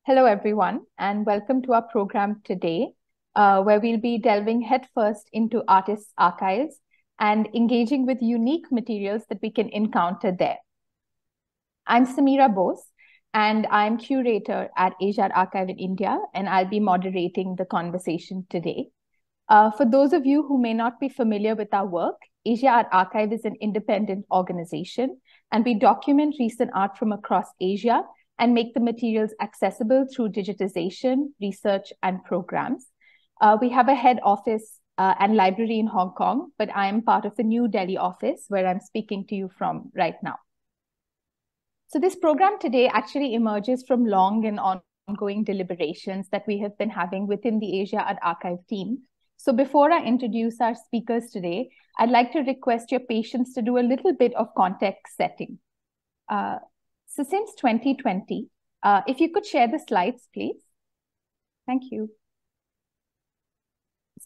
Hello, everyone, and welcome to our program today, where we'll be delving headfirst into artists' archives and engaging with unique materials that we can encounter there. I'm Samira Bose, and I'm curator at Asia Art Archive in India, and I'll be moderating the conversation today. For those of you who may not be familiar with our work, Asia Art Archive is an independent organization, and we document recent art from across Asia and make the materials accessible through digitization, research, and programs. We have a head office and library in Hong Kong, but I am part of the New Delhi office where I'm speaking to you from right now. So this program today actually emerges from long and ongoing deliberations that we have been having within the Asia Art Archive team. So before I introduce our speakers today, I'd like to request your patience to do a little bit of context setting. So since 2020, if you could share the slides, please. Thank you.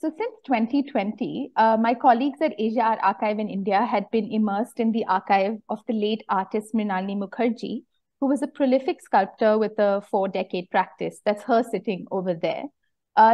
So since 2020, my colleagues at Asia Art Archive in India had been immersed in the archive of the late artist Mrinalini Mukherjee, who was a prolific sculptor with a 4-decade practice. That's her sitting over there.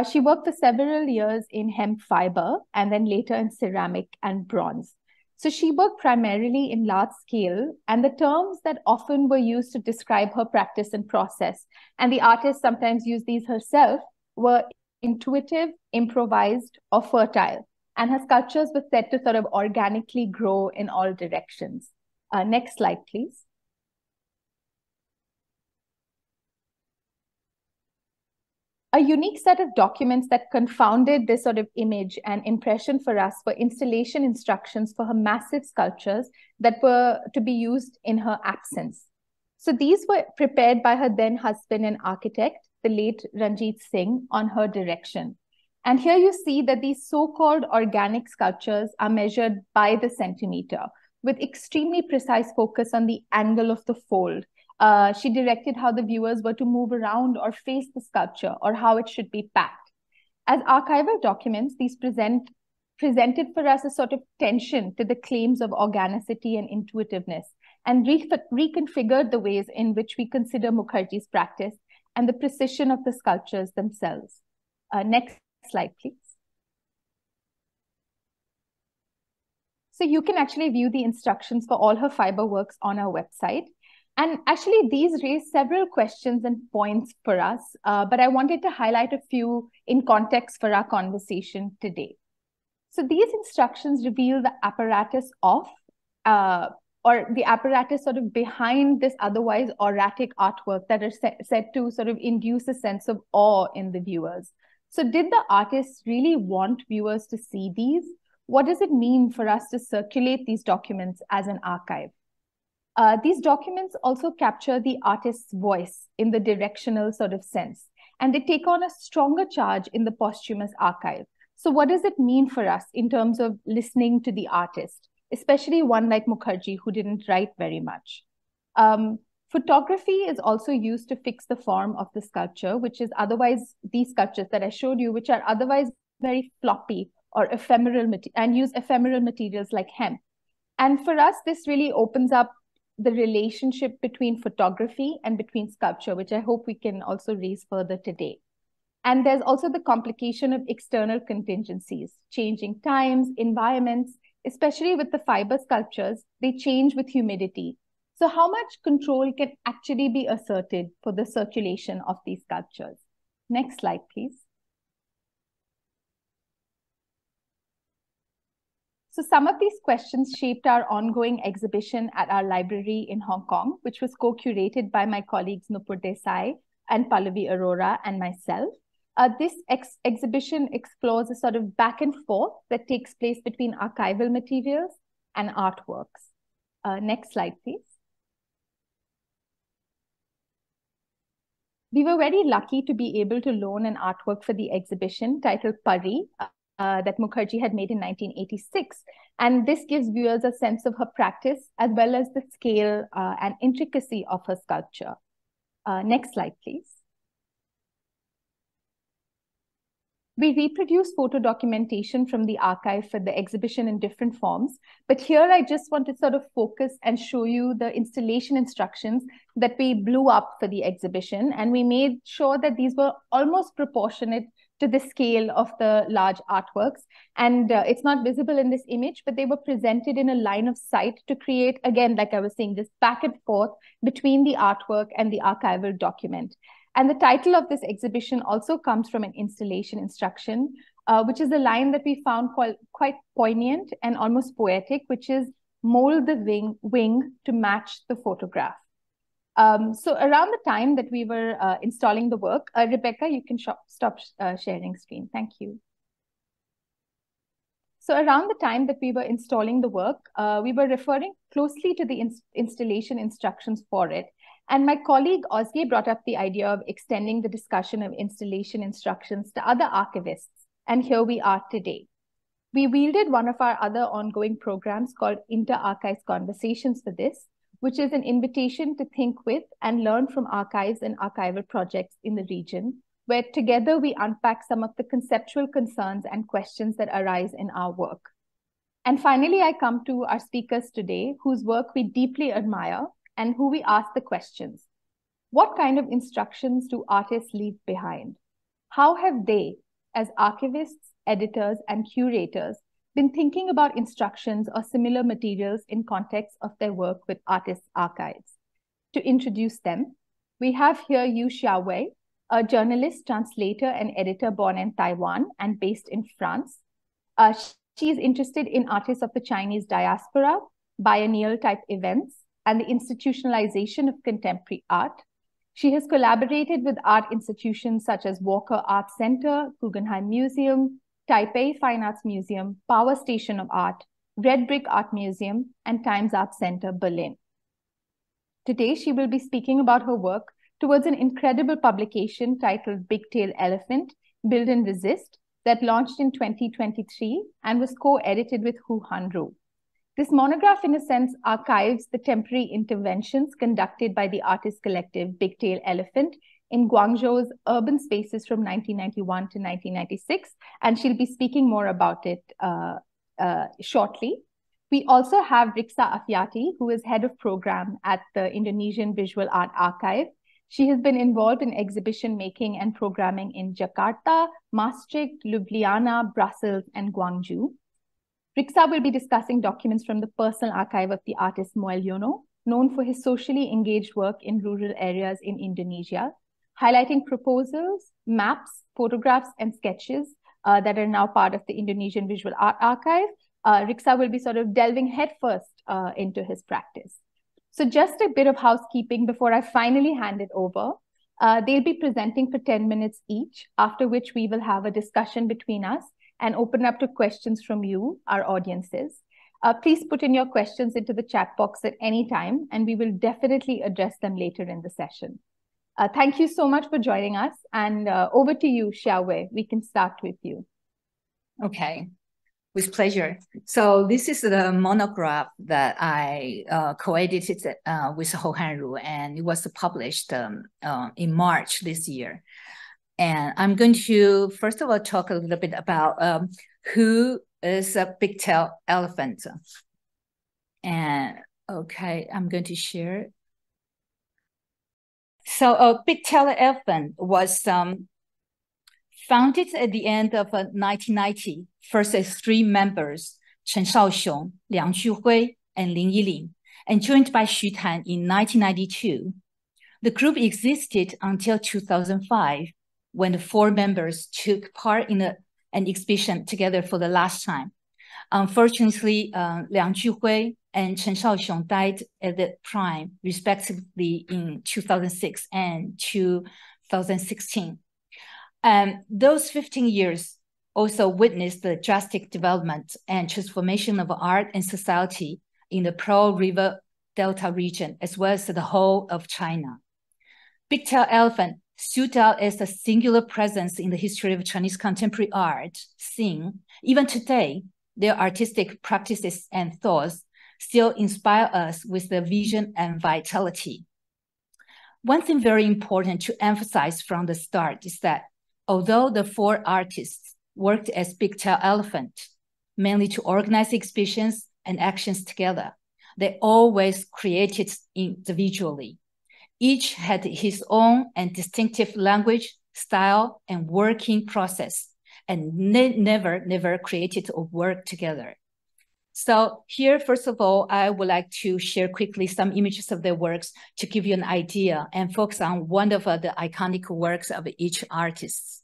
She worked for several years in hemp fiber and then later in ceramic and bronze. So she worked primarily in large scale, and the terms that often were used to describe her practice and process, and the artist sometimes used these herself, were intuitive, improvised, or fertile. And her sculptures were said to sort of organically grow in all directions. Next slide, please. A unique set of documents that confounded this sort of image and impression for us were installation instructions for her massive sculptures that were to be used in her absence. So these were prepared by her then husband and architect, the late Ranjit Singh, on her direction. And here you see that these so-called organic sculptures are measured by the centimeter with extremely precise focus on the angle of the fold. She directed how the viewers were to move around or face the sculpture or how it should be packed. As archival documents, these presented for us a sort of tension to the claims of organicity and intuitiveness and reconfigured the ways in which we consider Mukherjee's practice and the precision of the sculptures themselves. Next slide, please. So you can actually view the instructions for all her fiber works on our website. And actually, these raise several questions and points for us, but I wanted to highlight a few in context for our conversation today. So these instructions reveal the apparatus of, or the apparatus sort of behind this otherwise erratic artwork that are said to sort of induce a sense of awe in the viewers. So did the artists really want viewers to see these? What does it mean for us to circulate these documents as an archive? These documents also capture the artist's voice in the directional sort of sense, and they take on a stronger charge in the posthumous archive. So what does it mean for us in terms of listening to the artist, especially one like Mukherjee, who didn't write very much? Photography is also used to fix the form of the sculpture, which is otherwise, these sculptures that I showed you, which are otherwise very floppy or ephemeral, and use ephemeral materials like hemp. And for us, this really opens up the relationship between photography and between sculpture, which I hope we can also raise further today. And there's also the complication of external contingencies, changing times, environments, especially with the fiber sculptures, they change with humidity. So how much control can actually be asserted for the circulation of these sculptures? Next slide, please. So some of these questions shaped our ongoing exhibition at our library in Hong Kong, which was co-curated by my colleagues Nupur Desai and Pallavi Arora and myself. This exhibition explores a sort of back and forth that takes place between archival materials and artworks. Next slide, please. We were very lucky to be able to loan an artwork for the exhibition titled Pari, that Mukherjee had made in 1986. And this gives viewers a sense of her practice as well as the scale and intricacy of her sculpture. Next slide, please. We reproduce photo documentation from the archive for the exhibition in different forms. But here I just want to sort of focus and show you the installation instructions that we blew up for the exhibition. And we made sure that these were almost proportionate to the scale of the large artworks. And it's not visible in this image, but they were presented in a line of sight to create, again, like I was saying, this back and forth between the artwork and the archival document. And the title of this exhibition also comes from an installation instruction, which is a line that we found quite poignant and almost poetic, which is mold the wing to match the photograph. So around the time that we were installing the work, Rebecca, you can stop sharing screen. Thank you. So around the time that we were installing the work, we were referring closely to the installation instructions for it. And my colleague Ozge brought up the idea of extending the discussion of installation instructions to other archivists. And here we are today. We wielded one of our other ongoing programs called Inter-Archives Conversations for this, which is an invitation to think with and learn from archives and archival projects in the region, where together we unpack some of the conceptual concerns and questions that arise in our work. And finally, I come to our speakers today, whose work we deeply admire and who we ask the questions. What kind of instructions do artists leave behind? How have they, as archivists, editors, and curators, been thinking about instructions or similar materials in context of their work with artists' archives? To introduce them, we have here Yu Hsiaohwei, a journalist, translator, and editor born in Taiwan and based in France. She is interested in artists of the Chinese diaspora, biennial type events, and the institutionalization of contemporary art. She has collaborated with art institutions such as Walker Art Center, Guggenheim Museum, Taipei Fine Arts Museum, Power Station of Art, Red Brick Art Museum, and Times Art Center, Berlin. Today, she will be speaking about her work towards an incredible publication titled Big-Tailed Elephant, Build and Resist, that launched in 2023 and was co-edited with Hou Hanru. This monograph, in a sense, archives the temporary interventions conducted by the artist collective Big-Tailed Elephant in Guangzhou's urban spaces from 1991 to 1996, and she'll be speaking more about it shortly. We also have Riksa Afiaty, who is head of program at the Indonesian Visual Art Archive. She has been involved in exhibition making and programming in Jakarta, Maastricht, Ljubljana, Brussels, and Guangzhou. Riksa will be discussing documents from the personal archive of the artist Moeliono, known for his socially engaged work in rural areas in Indonesia, highlighting proposals, maps, photographs, and sketches that are now part of the Indonesian Visual Art Archive. Riksa will be sort of delving headfirst into his practice. So just a bit of housekeeping before I finally hand it over. They'll be presenting for 10 minutes each, after which we will have a discussion between us and open up to questions from you, our audiences. Please put in your questions into the chat box at any time, and we will definitely address them later in the session. Thank you so much for joining us, and over to you, Hsiaohwei. We can start with you. Okay, with pleasure. So this is the monograph that I co-edited with Hou Hanru, and it was published in March this year. And I'm going to, first of all, talk a little bit about who is a big-tailed elephant. And okay, I'm going to share. So a big-tailed elephant was founded at the end of 1990, first as 3 members, Chen Shaoxiong, Liang Juhui, and Lin Yilin, and joined by Xu Tan in 1992. The group existed until 2005, when the 4 members took part in an exhibition together for the last time. Unfortunately, Liang Juhui and Chen Shaoxiong died at the prime, respectively, in 2006 and 2016. Those 15 years also witnessed the drastic development and transformation of art and society in the Pearl River Delta region, as well as the whole of China. Big-tailed elephant stood out as a singular presence in the history of Chinese contemporary art scene. Even today, their artistic practices and thoughts still inspire us with their vision and vitality. One thing very important to emphasize from the start is that although the 4 artists worked as big-tail elephant, mainly to organize exhibitions and actions together. They always created individually. Each had his own and distinctive language, style, and working process, and never created or worked together. So here, first of all, I would like to share quickly some images of their works to give you an idea and focus on one of the iconic works of each artist.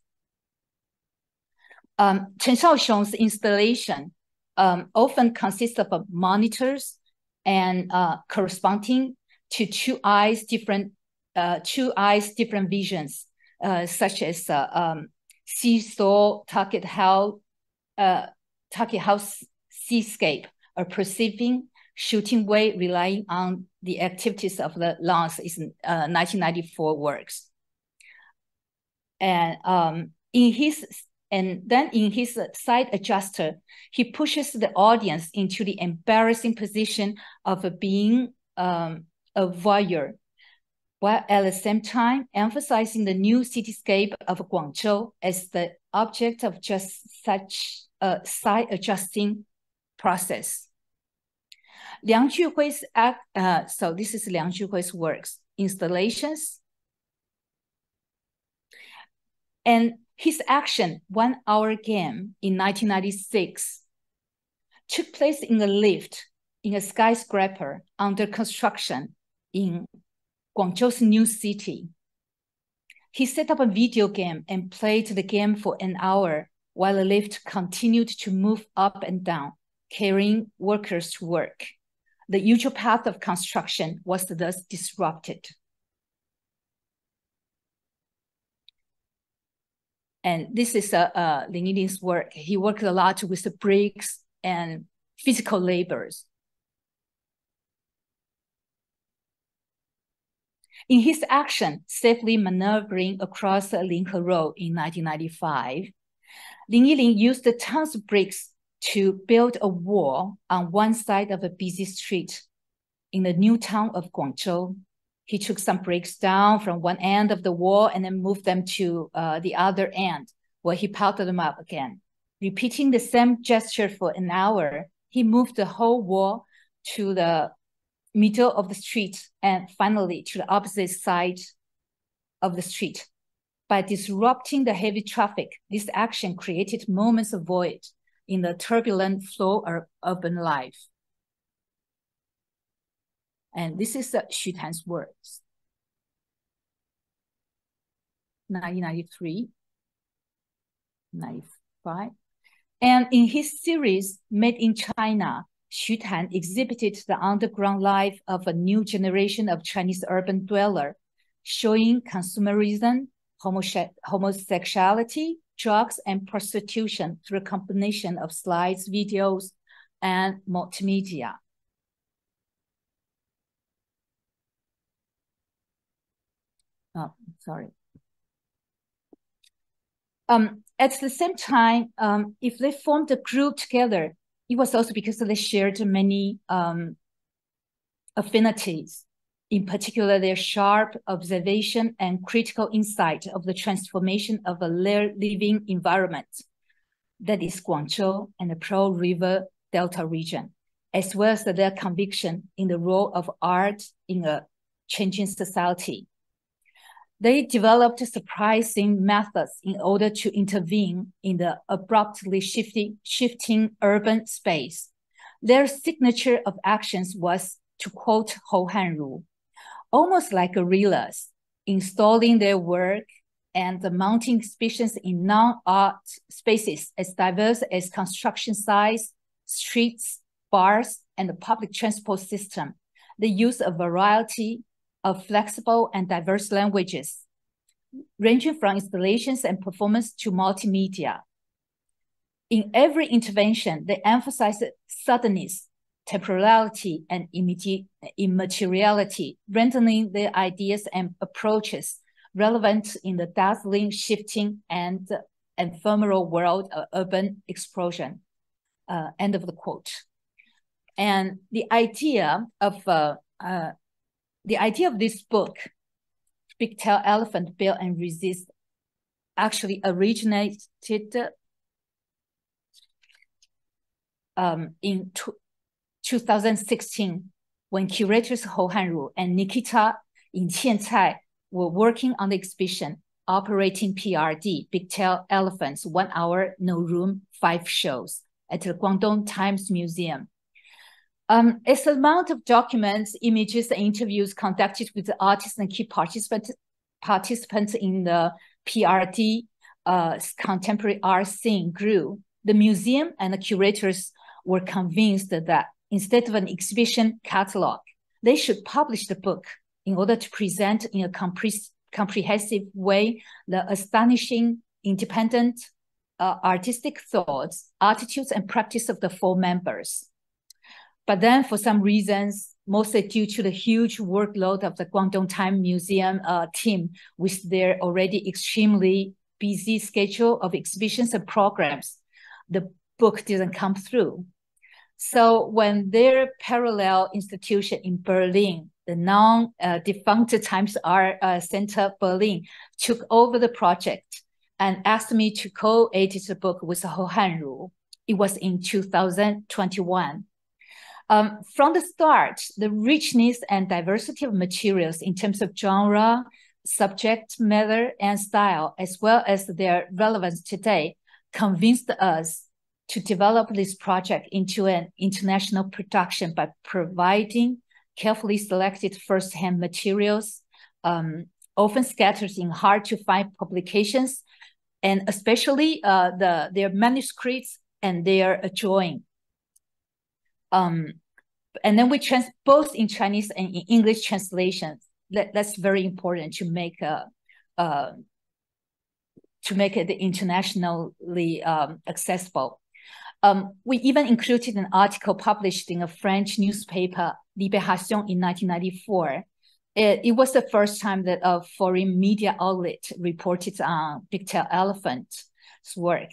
Chen Shaoxiong's installation often consists of monitors and corresponding to two eyes different visions, such as seesaw, target house seascape, or perceiving shooting way relying on the activities of the lungs is 1994 works. And in his side adjuster, he pushes the audience into the embarrassing position of being a voyeur, while at the same time emphasizing the new cityscape of Guangzhou as the object of just such a side adjusting process. Liang Juhui's so this is Liang Juhui's works, installations, and his action 1 hour game in 1996 took place in a lift in a skyscraper under construction in Guangzhou's new city. He set up a video game and played the game for an hour while the lift continued to move up and down, carrying workers to work. The usual path of construction was thus disrupted. And this is Lin Yiling's work. He worked a lot with the bricks and physical labors. In his action, safely maneuvering across Linke Road in 1995, Lin Yiling used tons of bricks to build a wall on one side of a busy street in the new town of Guangzhou. He took some bricks down from one end of the wall and then moved them to the other end, where he piled them up again. Repeating the same gesture for an hour, he moved the whole wall to the middle of the street and finally to the opposite side of the street. By disrupting the heavy traffic, this action created moments of void in the turbulent flow of urban life. And this is Xu Tan's works. 1993, 95. And in his series, Made in China, Xu Tan exhibited the underground life of a new generation of Chinese urban dweller, showing consumerism, homosexuality, drugs, and prostitution through a combination of slides, videos, and multimedia. Oh, sorry. At the same time, if they formed a group together, it was also because they shared many affinities, in particular their sharp observation and critical insight of the transformation of a living environment, that is Guangzhou and the Pearl River Delta region, as well as their conviction in the role of art in a changing society. They developed surprising methods in order to intervene in the abruptly shifting urban space. Their signature of actions was, to quote Hou Hanru, almost like guerrillas, installing their work and mounting exhibitions in non-art spaces as diverse as construction sites, streets, bars, and the public transport system. They use a variety of flexible and diverse languages, ranging from installations and performance to multimedia. In every intervention, they emphasize suddenness, temporality, and immateriality, rendering their ideas and approaches relevant in the dazzling, shifting, and ephemeral world of urban explosion. End of the quote. And the idea of this book, Big Tail Elephant, Build and Resist, actually originated in 2016, when curators Hou Hanru and Nikita in Qiancai were working on the exhibition Operating PRD, Big-Tail Elephants, 1 hour, no room, 5 shows at the Guangdong Times Museum. It's the amount of documents, images, and interviews conducted with the artists and key participants in the PRD contemporary art scene grew. The museum and the curators were convinced that instead of an exhibition catalog, they should publish the book in order to present in a comprehensive way the astonishing, independent, artistic thoughts, attitudes, and practice of the 4 members. But then for some reasons, mostly due to the huge workload of the Guangdong Time Museum team with their already extremely busy schedule of exhibitions and programs, the book didn't come through. So when their parallel institution in Berlin, the non-defunct Times Art Center Berlin, took over the project and asked me to co-edit the book with Hou Hanru. It was in 2021. From the start, the richness and diversity of materials in terms of genre, subject matter, and style, as well as their relevance today, convinced us to develop this project into an international production by providing carefully selected first-hand materials, often scattered in hard-to-find publications, and especially their manuscripts and their drawing. And then we both in Chinese and in English translations. That's very important to make it internationally accessible. We even included an article published in a French newspaper, Libération, in 1994. It was the first time that a foreign media outlet reported on Big-Tail Elephant's work.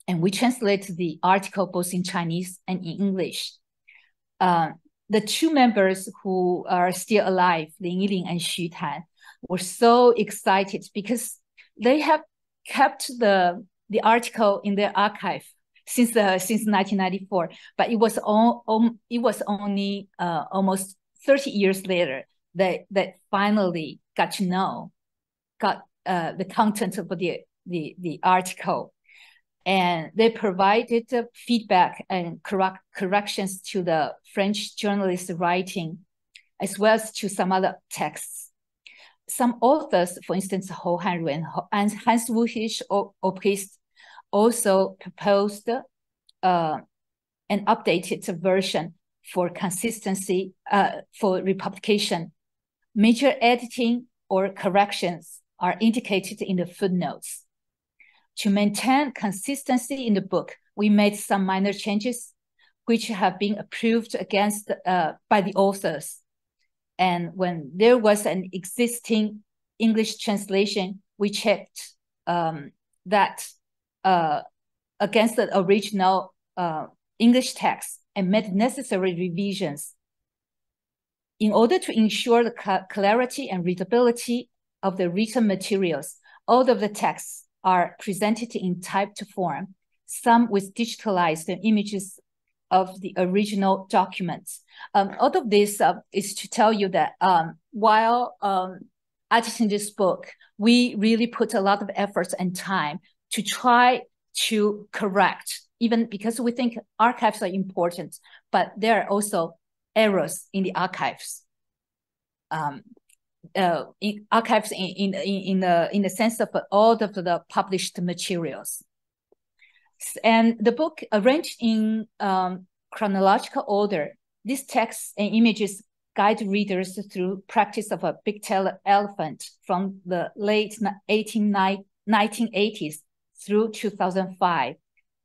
And we translated the article both in Chinese and in English. The 2 members who are still alive, Lin Yiling and Xu Tan, were so excited because they have kept the article in their archive since 1994, but it was only almost 30 years later that finally got the content of the article. And they provided feedback and corrections to the French journalist writing, as well as to some other texts. Some authors, for instance, Hou Hanru and Hans Wuhisch Oprist, also proposed an updated version for consistency for republication. Major editing or corrections are indicated in the footnotes. To maintain consistency in the book, we made some minor changes, which have been approved by the authors. And when there was an existing English translation, we checked that against the original English text and made necessary revisions. In order to ensure the clarity and readability of the written materials, all of the texts are presented in typed form, some with digitalized images of the original documents. All of this is to tell you that while editing this book, we really put a lot of effort and time to try to correct, even because we think archives are important, but there are also errors in the archives. In archives in the sense of all of the published materials. And the book arranged in chronological order, these texts and images guide readers through practice of a big-tailed elephant from the late 1980s through 2005,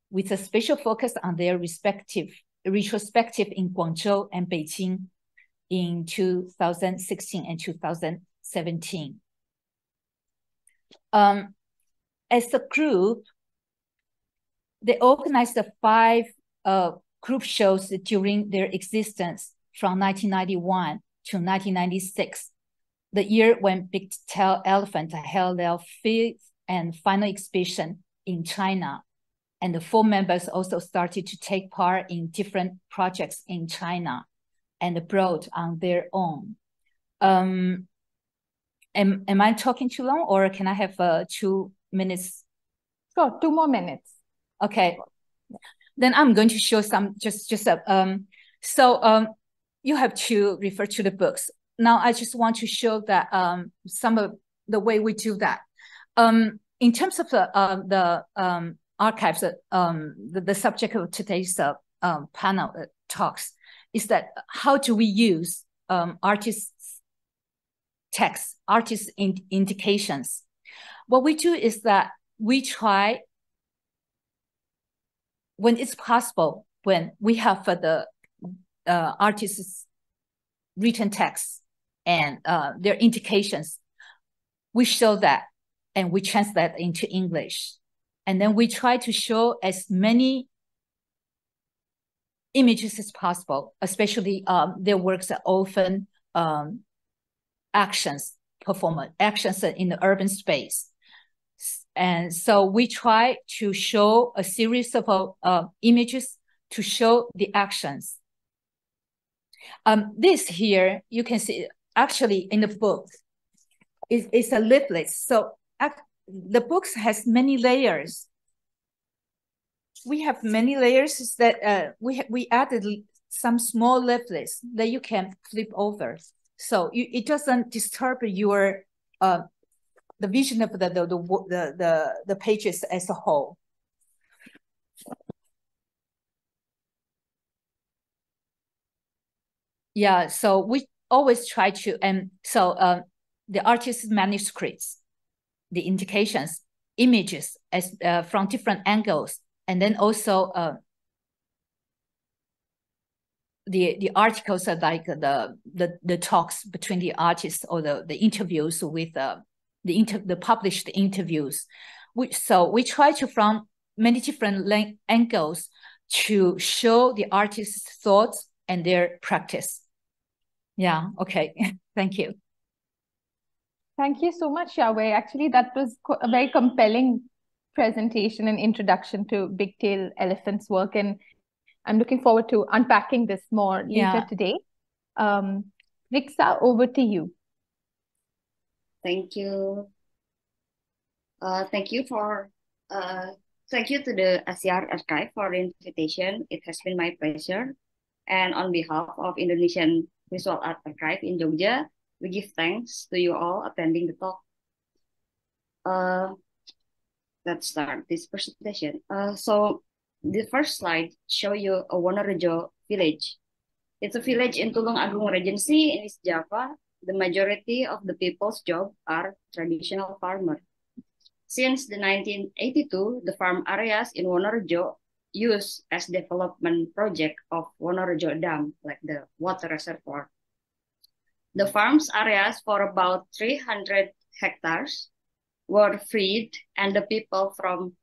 with a special focus on their respective retrospective in Guangzhou and Beijing in 2016 and 2017. As a group, they organized 5 group shows during their existence from 1991 to 1996, the year when Big-Tailed Elephant held their 5th and final exhibition in China. And the 4 members also started to take part in different projects in China and abroad on their own. Am I talking too long, or can I have 2 minutes? Sure, 2 more minutes. Okay. Then I'm going to show some you have to refer to the books. Now I just want to show that some of the way we do that. In terms of the archives, the subject of today's panel talks is that how do we use artists' text, artists' indications? What we do is that we try, when it's possible, when we have the artists' written text and their indications, we show that and we translate into English. And then we try to show as many images as possible, especially their works are often actions in the urban space. And so we try to show a series of images to show the actions. This here, you can see actually in the book, it's a leaflet. So the book has many layers. We have many layers that we added some small leaflets that you can flip over. So it doesn't disturb your the vision of the pages as a whole. Yeah, so we always try to, and so the artist's manuscripts, the indications, images as from different angles, and then also the articles are like the talks between the artists or the interviews with the published interviews. So we try to, from many different angles, to show the artist's thoughts and their practice. Yeah, okay, thank you. Thank you so much, Hsiaohwei. Actually, that was a very compelling presentation and introduction to Big-tailed elephant's work, and I'm looking forward to unpacking this more later today. Riksa, over to you. Thank you. Thank you to the Asia Archive for the invitation. It has been my pleasure. And on behalf of Indonesian Visual Art Archive in Jogja, we give thanks to you all attending the talk. Let's start this presentation. So the first slide show you a Wonorejo village. It's a village in Tulung Agung Regency in East Java. The majority of the people's job are traditional farmer. Since the 1982, the farm areas in Wonorejo used as development project of Wonorejo Dam, like the water reservoir. The farm's areas for about 300 hectares were freed, and the people from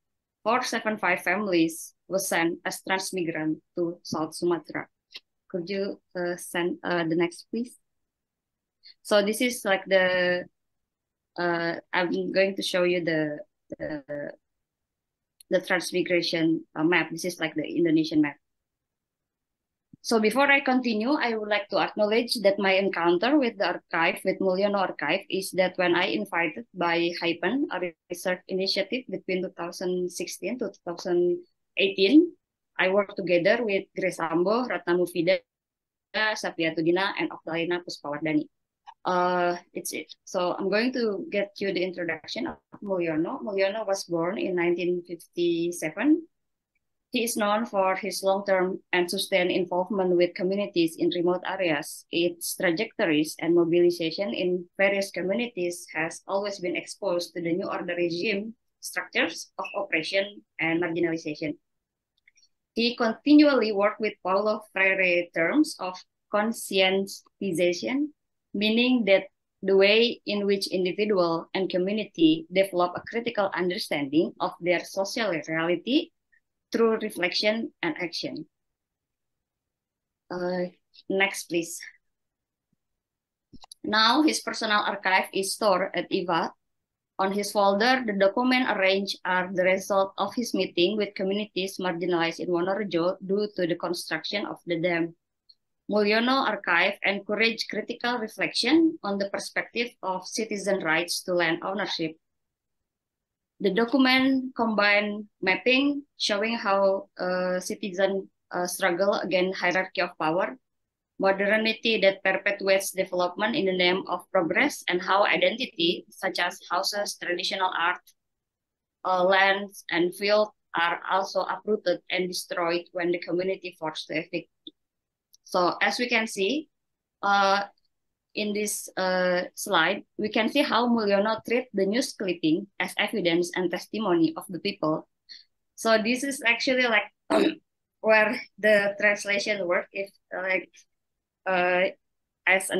475 families were sent as transmigrant to South Sumatra. Could you send the next, please? So this is like the, I'm going to show you the transmigration map. This is like the Indonesian map. So before I continue, I would like to acknowledge that my encounter with the archive, with Mulyono Archive, is that when I invited by Hypen, a research initiative between 2016 to 2018, I worked together with Grace Ambo, Ratna Mufida, Safiatudina, and Oktalina Puspawardani. It's it. So I'm going to get you the introduction of Mulyono. Mulyono was born in 1957. He is known for his long-term and sustained involvement with communities in remote areas. Its trajectories and mobilization in various communities has always been exposed to the New Order regime structures of oppression and marginalization. He continually worked with Paulo Freire terms of conscientization, meaning that the way in which individual and community develop a critical understanding of their social reality through reflection and action. Next, please. Now his personal archive is stored at IVA On his folder, the documents arranged are the result of his meeting with communities marginalized in Wonorejo due to the construction of the dam. Mulyono archived and encouraged critical reflection on the perspective of citizen rights to land ownership. The document combined mapping showing how citizens struggle against hierarchy of power, modernity that perpetuates development in the name of progress, and how identity, such as houses, traditional art, lands, and fields, are also uprooted and destroyed when the community forced to evict. So as we can see, in this slide, we can see how Mulyono treat the news clipping as evidence and testimony of the people. So this is actually like where the translation work. If like as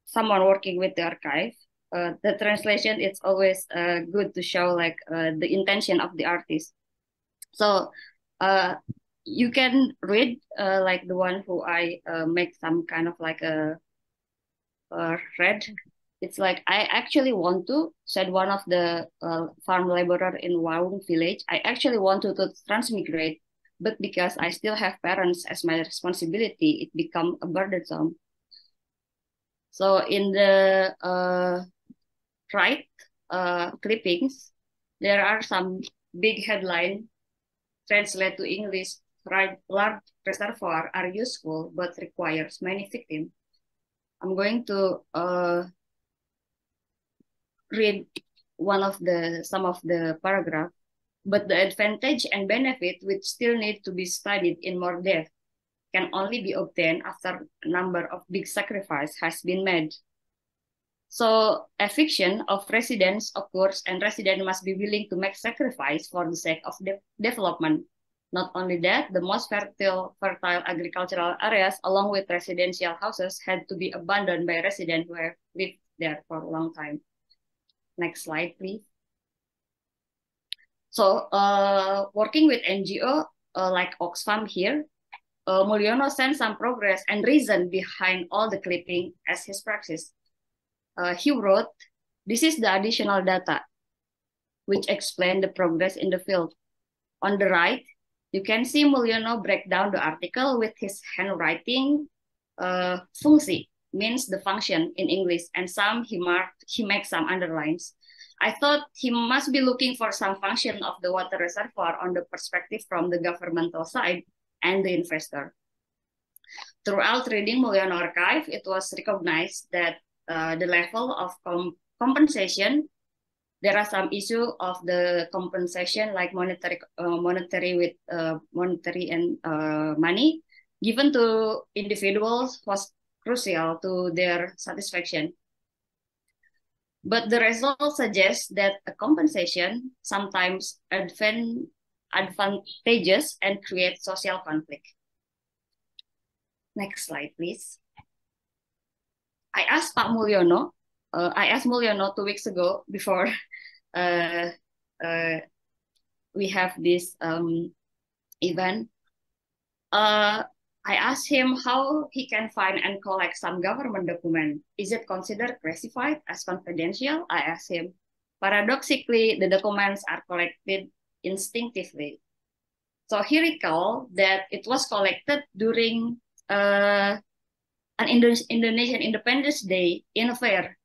someone working with the archive, the translation it's always good to show like the intention of the artist. So you can read like the one who I make some kind of like a read. It's like, I actually want to, said one of the farm laborer in Waung village, I actually want to transmigrate, but because I still have parents as my responsibility, it become a burdensome. So in the right clippings, there are some big headline translate to English. Large reservoir are useful, but requires many victims. I'm going to read some of the paragraph, but the advantage and benefit which still need to be studied in more depth can only be obtained after a number of big sacrifice has been made. So eviction of residents occurs, and residents must be willing to make sacrifice for the sake of development. Not only that, the most fertile agricultural areas along with residential houses had to be abandoned by residents who have lived there for a long time. Next slide, please. So working with NGO like Oxfam here, Mulyono sent some progress and reason behind all the clipping as his practice. He wrote, "This is the additional data which explain the progress in the field." On the right, you can see Mulyono break down the article with his handwriting. Fungsi means the function in English, and he makes some underlines. I thought he must be looking for some function of the water reservoir on the perspective from the governmental side and the investor. Throughout reading Mulyono archive, it was recognized that the level of compensation, there are some issue of the compensation like monetary and money given to individuals was crucial to their satisfaction. But the result suggests that a compensation sometimes advantageous and create social conflict. Next slide, please. I asked Mulyono 2 weeks ago before we have this event. I asked him how he can find and collect some government document. Is it considered classified as confidential? I asked him. Paradoxically, the documents are collected instinctively. So he recalled that it was collected during an Indonesian Independence Day in a fair.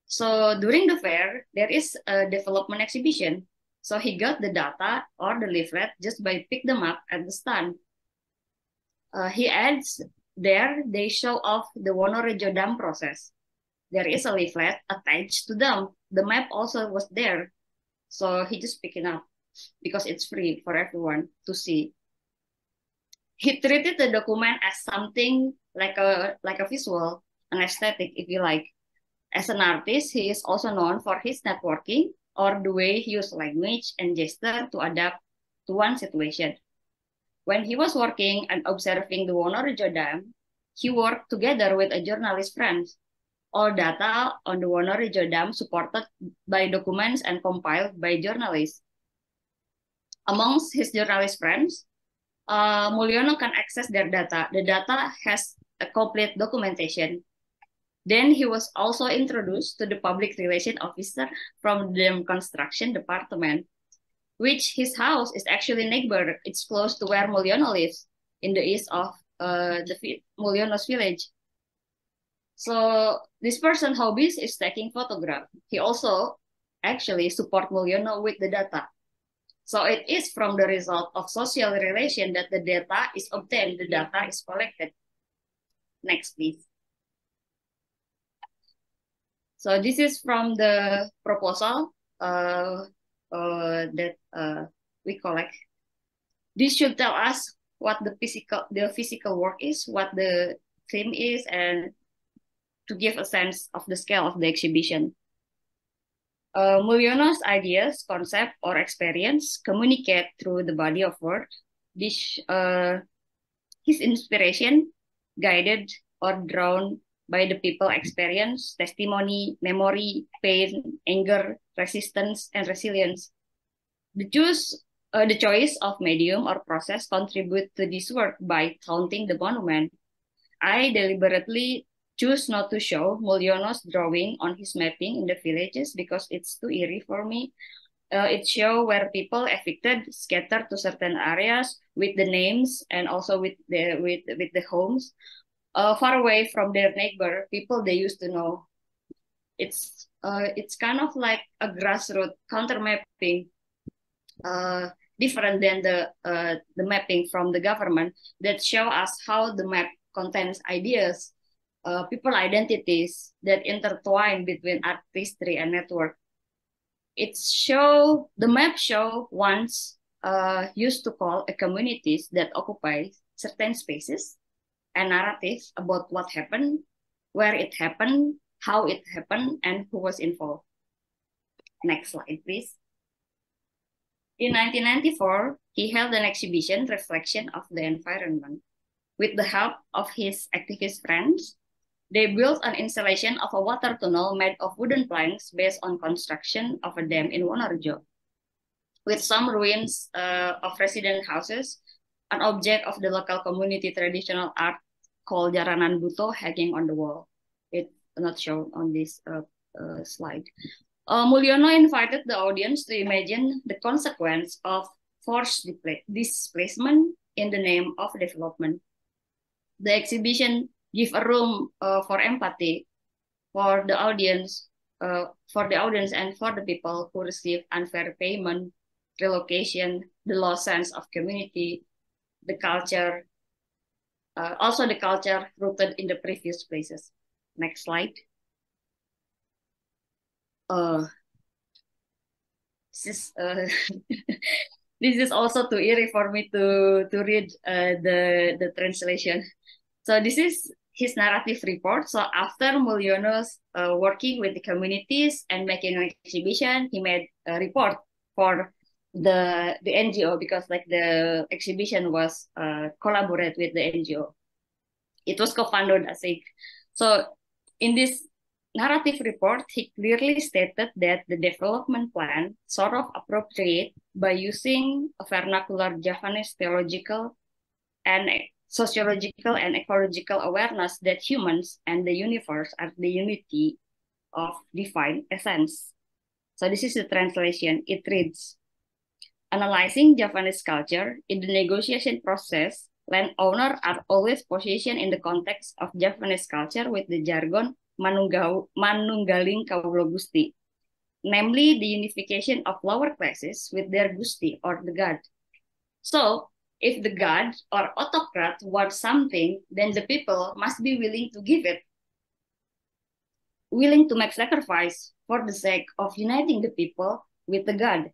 So during the fair, there is a development exhibition. So he got the data or the leaflet just by pick them up at the stand. He adds there, they show off the Wonorejo Dam process. There is a leaflet attached to them. The map also was there. So he just picked it up because it's free for everyone to see. He treated the document as something like a visual, an aesthetic, if you like. As an artist, he is also known for his networking or the way he used language and gesture to adapt to one situation. When he was working and observing the Wonorejo Dam, he worked together with a journalist friend. All data on the Wonorejo Dam supported by documents and compiled by journalists. Amongst his journalist friends, Mulyono can access their data. The data has a complete documentation. Then he was also introduced to the public relation officer from the construction department, which his house is actually neighbor. It's close to where Mulyono lives, in the east of Mulyono's village. So this person hobbies is taking photograph. He also actually support Mulyono with the data. So it is from the result of social relation that the data is obtained, the data is collected. Next, please. So this is from the proposal that we collect. This should tell us what the physical work is, what the theme is, and to give a sense of the scale of the exhibition. Mulyono's ideas, concept, or experience communicate through the body of work. This, his inspiration, guided or drawn by the people experience, testimony, memory, pain, anger, resistance, and resilience. The choice of medium or process contribute to this work by counting the monument. I deliberately choose not to show Mulyono's drawing on his mapping in the villages because it's too eerie for me. It shows where people evicted, scattered to certain areas with the names and also with the homes, far away from their neighbor, people they used to know. It's kind of like a grassroots counter mapping, different than the mapping from the government that show us how the map contains ideas, people identities that intertwine between artistry and network. The map show once used to call a communities that occupy certain spaces and narratives about what happened, where it happened, how it happened, and who was involved. Next slide, please. In 1994, he held an exhibition, Reflection of the Environment. With the help of his activist friends, they built an installation of a water tunnel made of wooden planks based on construction of a dam in Wonorejo. With some ruins of resident houses, an object of the local community traditional art called Jaranan Buto hanging on the wall. It's not shown on this slide. Mulyono invited the audience to imagine the consequence of forced displacement in the name of development. The exhibition gives a room for empathy for the audience, and for the people who receive unfair payment, relocation, the lost sense of community, the culture, also the culture rooted in the previous places. Next slide. This is also too eerie for me to read the translation. So this is his narrative report. So after Mulyono's working with the communities and making an exhibition, he made a report for the NGO because like the exhibition was collaborate with the NGO. It was co-funded, I think. So in this narrative report, he clearly stated that the development plan sort of appropriate by using a vernacular Javanese theological and sociological and ecological awareness that humans and the universe are the unity of divine essence. So this is the translation. It reads, analyzing Javanese culture in the negotiation process, landowners are always positioned in the context of Javanese culture with the jargon manunggaling kaulo gusti, namely the unification of lower classes with their gusti or the god. So if the god or autocrat wants something, then the people must be willing to give it, willing to make sacrifice for the sake of uniting the people with the god.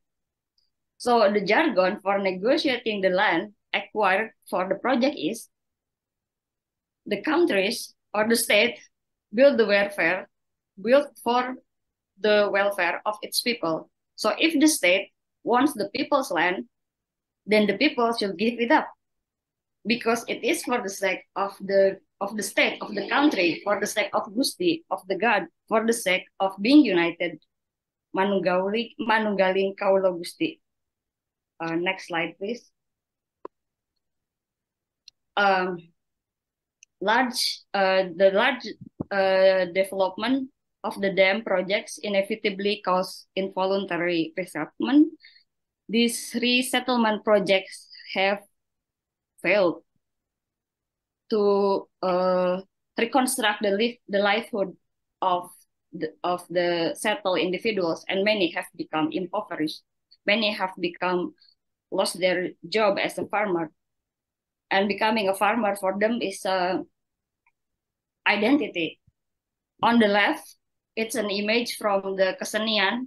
So the jargon for negotiating the land acquired for the project is the countries or the state build for the welfare of its people. So if the state wants the people's land, then the people should give it up because it is for the sake of the state, of the country, for the sake of Gusti, of the God, for the sake of being united. Manunggaling kaulo Gusti. Next slide, please. the large development of the dam projects inevitably cause involuntary resettlement. These resettlement projects have failed to reconstruct the livelihood of the settled individuals, and many have become impoverished. Many have lost their job as a farmer, and becoming a farmer for them is a identity. On the left, it's an image from the kesenian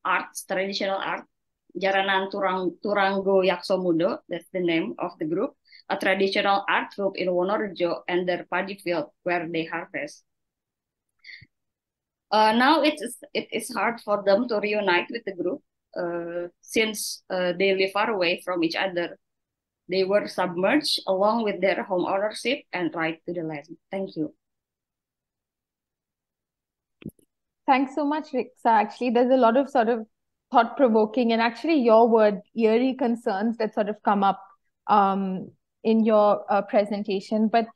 arts, traditional art, Jaranan Turanggo Yaksomudo, that's the name of the group, a traditional art group in Wonorejo and their paddy field where they harvest. Now it is hard for them to reunite with the group since they live far away from each other. They were submerged along with their home ownership and right to the land. Thank you. Thanks so much, Riksa. Actually, there's a lot of sort of thought-provoking and actually your word, eerie concerns that sort of come up in your presentation. But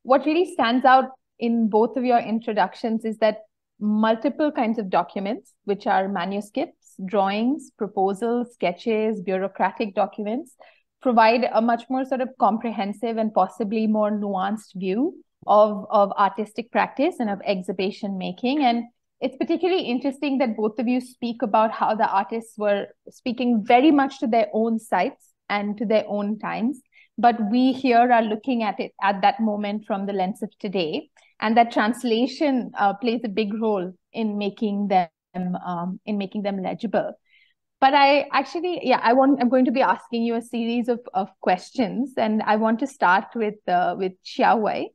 what really stands out in both of your introductions is that multiple kinds of documents, which are manuscripts, drawings, proposals, sketches, bureaucratic documents, provide a much more sort of comprehensive and possibly more nuanced view of artistic practice and of exhibition making. And it's particularly interesting that both of you speak about how the artists were speaking very much to their own sites and to their own times. But we here are looking at it at that moment from the lens of today. And that translation plays a big role in making them legible. But I'm going to be asking you a series of questions, and I want to start with Hsiaohwei.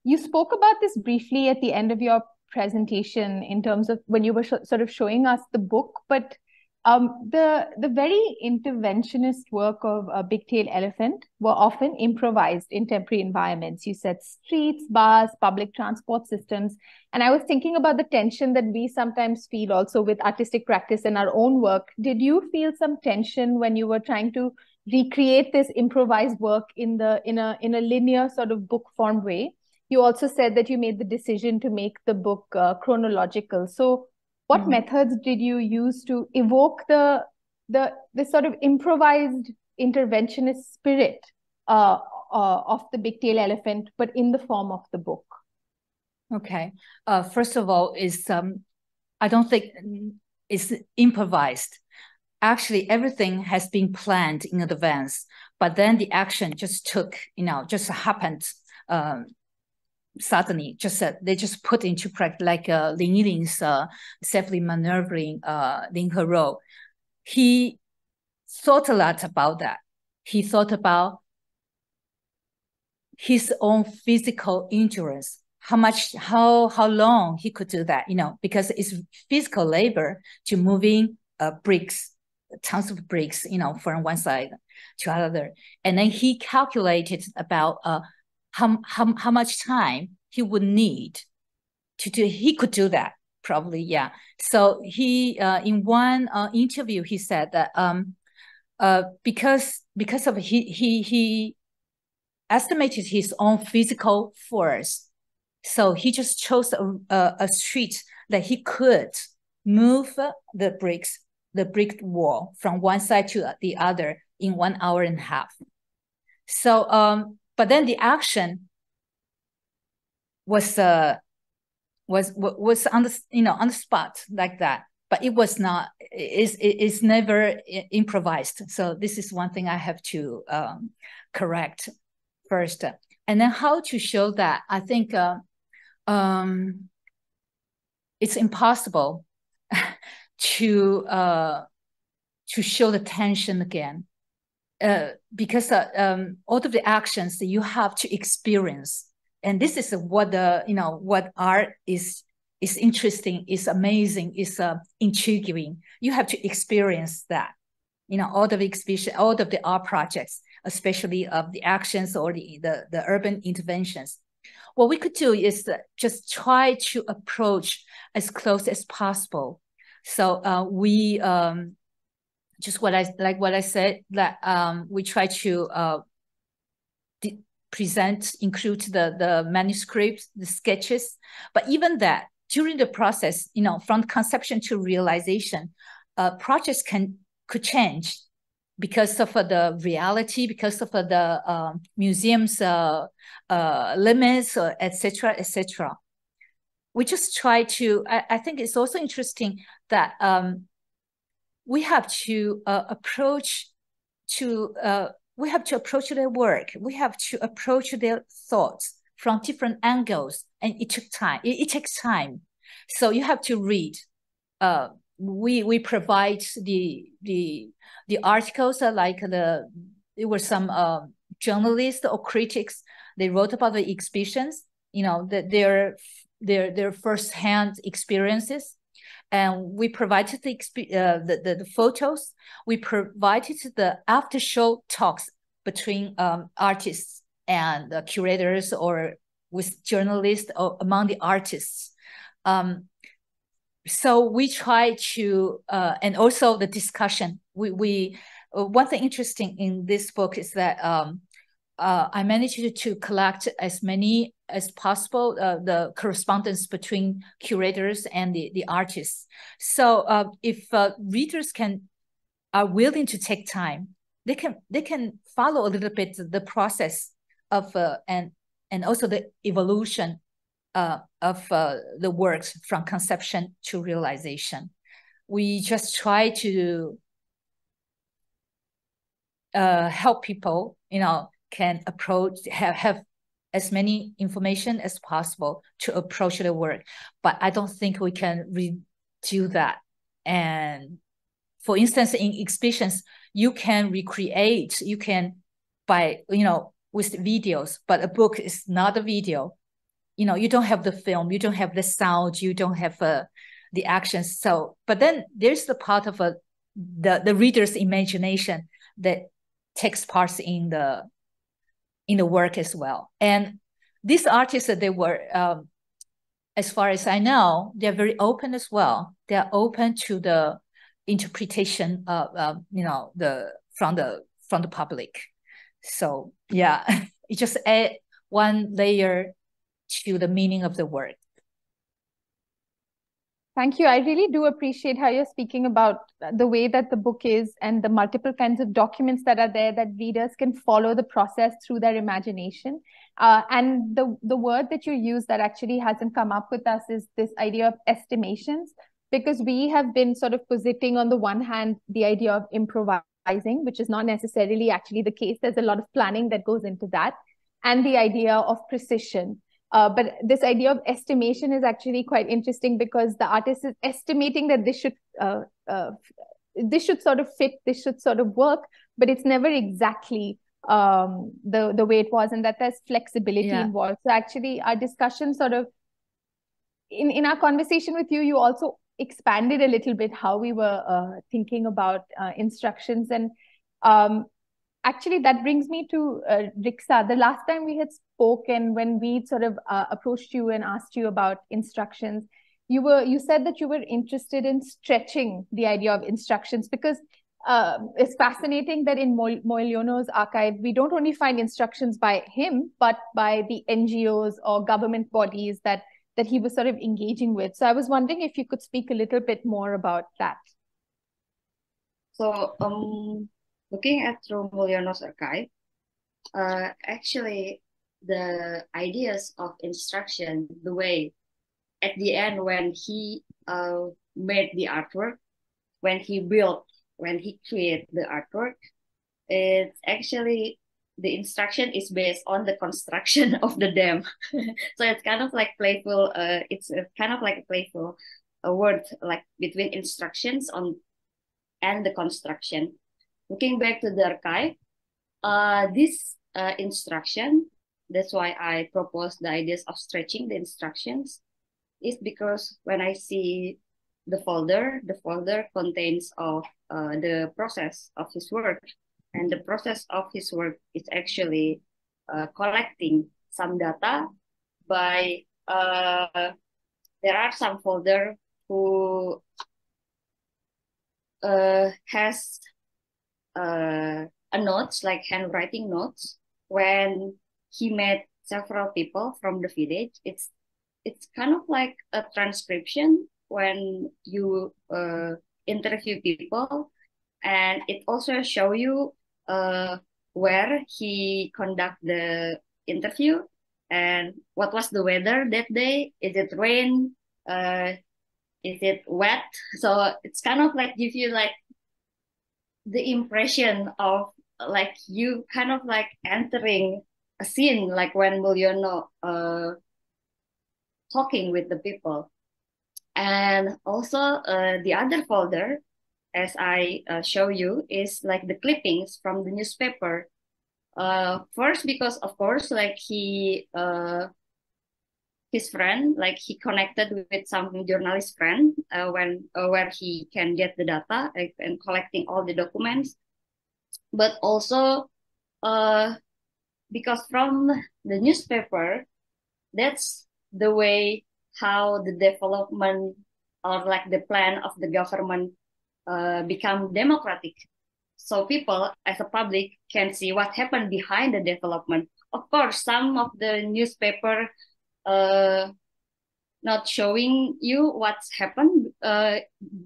You spoke about this briefly at the end of your presentation in terms of when you were sort of showing us the book, but the very interventionist work of Big-tailed elephant were often improvised in temporary environments. You said streets, bars, public transport systems. And I was thinking about the tension that we sometimes feel also with artistic practice in our own work. Did you feel some tension when you were trying to recreate this improvised work in a linear sort of book form way? You also said that you made the decision to make the book chronological. So what methods did you use to evoke the sort of improvised interventionist spirit of the Big-tailed elephant, but in the form of the book? Okay. First of all, I don't think it's improvised. Actually, everything has been planned in advance, but then the action just just happened suddenly. They just put into practice, like Lin Yiling's safely maneuvering Lin He role. He thought a lot about that. He thought about his own physical endurance, how long he could do that, because it's physical labor to moving bricks, tons of bricks, from one side to another. And then he calculated about how much time he would need to do. He could do that, probably, yeah. So he in one interview he said that because of he estimated his own physical force, so he just chose a street that he could move the brick wall from one side to the other in 1.5 hours. So but then the action was on the on the spot like that, but it was not. It's never improvised. So this is one thing I have to correct first, and then how to show that. I think it's impossible to show the tension again. Because all of the actions that you have to experience, and this is what what art is interesting, is amazing, is intriguing. You have to experience that, all of the exhibition, all of the art projects, especially of the actions or the urban interventions. What we could do is just try to approach as close as possible. So we just what I said, that we try to include the manuscripts, the sketches. But even that, during the process, from conception to realization, projects could change because of the reality, because of the museum's limits, etc., etc. We just try to, I think it's also interesting that we have to approach their work. We have to approach their thoughts from different angles, and it took time. It takes time. So you have to read. We provide the articles, like there were some journalists or critics. They wrote about the exhibitions, their first-hand experiences. And we provided the photos. We provided the after-show talks between artists and curators, or with journalists, or among the artists. So we try to, and also the discussion. One thing interesting in this book is that I managed to collect as many as possible the correspondence between curators and the artists. So if readers are willing to take time, they can follow a little bit the process of and also the evolution of the works from conception to realization. We just try to help people, can approach, have as many information as possible to approach the work. But I don't think we can redo that. And for instance, in exhibitions, you can recreate, you can by, with videos, but a book is not a video. You don't have the film, you don't have the sound, you don't have the actions. So, but then there's the part of the reader's imagination that takes part in the work as well. And these artists, they were, as far as I know, they're very open as well. They're open to the interpretation of, from the public. So yeah, it just add one layer to the meaning of the work. Thank you. I really do appreciate how you're speaking about the way that the book is and the multiple kinds of documents that are there that readers can follow the process through their imagination. And the word that you use that actually hasn't come up with us is this idea of estimations, because we have been sort of positing on the one hand the idea of improvising, which is not necessarily actually the case. There's a lot of planning that goes into that, and the idea of precision. But this idea of estimation is actually quite interesting, because the artist is estimating that this should sort of fit, this should sort of work, but it's never exactly the way it was, and that there's flexibility involved. So actually our discussion sort of, in our conversation with you, you also expanded a little bit how we were thinking about instructions. And actually, that brings me to Riksa. The last time we had spoken, when we sort of approached you and asked you about instructions, you said that you were interested in stretching the idea of instructions, because it's fascinating that in Moiliono's archive, we don't only find instructions by him, but by the NGOs or government bodies that he was sort of engaging with. So I was wondering if you could speak a little bit more about that. So looking at through Moiliono's archive, actually the ideas of instruction, the way at the end when he made the artwork, when he created the artwork, it's actually the instruction is based on the construction of the dam. So it's kind of like playful. It's kind of like a playful word, like between instructions and the construction. Looking back to the archive, this instruction, that's why I proposed the ideas of stretching the instructions, is because when I see the folder contains of the process of his work, and the process of his work is actually collecting some data by, there are some folder who has a notes, like handwriting notes, when he met several people from the village. It's kind of like a transcription when you interview people, and it also show you where he conduct the interview and what was the weather that day. Is it rain? Is it wet? So it's kind of like give you like the impression of like you kind of like entering a scene, like when Mulyono talking with the people. And also the other folder, as I show you, is like the clippings from the newspaper. First, because of course, like his friend, like he connected with some journalist friend when where he can get the data and collecting all the documents. But also because from the newspaper, that's the way how the development or like the plan of the government become democratic. So people as a public can see what happened behind the development. Of course, some of the newspaper not showing you what's happened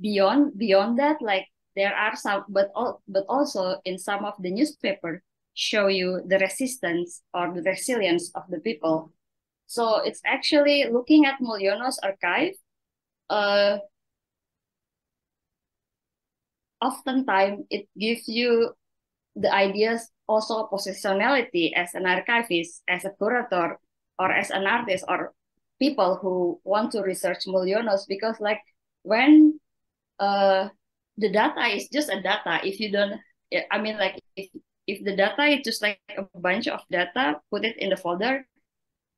beyond that. Like there are some, but also in some of the newspaper show you the resistance or the resilience of the people. So it's actually looking at Mulyono's archive. Oftentimes it gives you the ideas also positionality as an archivist, as a curator, or as an artist, or people who want to research Mulyonos, because like when the data is just a data, if you don't, I mean like if the data is just like a bunch of data, put it in the folder,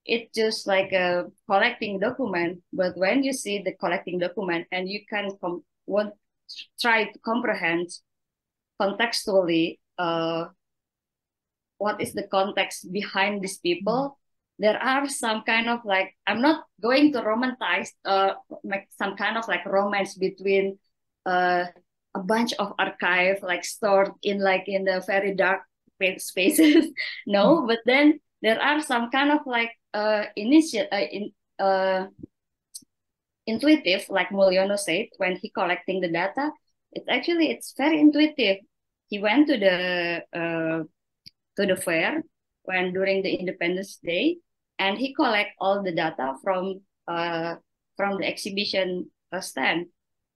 it's just like a collecting document. But when you see the collecting document and you can try to comprehend contextually what is the context behind these people, there are some kind of like, I'm not going to romanticize make some kind of like romance between a bunch of archive like stored in like in the very dark spaces. No, but then there are some kind of like intuitive, like Mulyono said when he collecting the data. It's very intuitive. He went to the fair when during the Independence Day, and he collect all the data from the exhibition stand.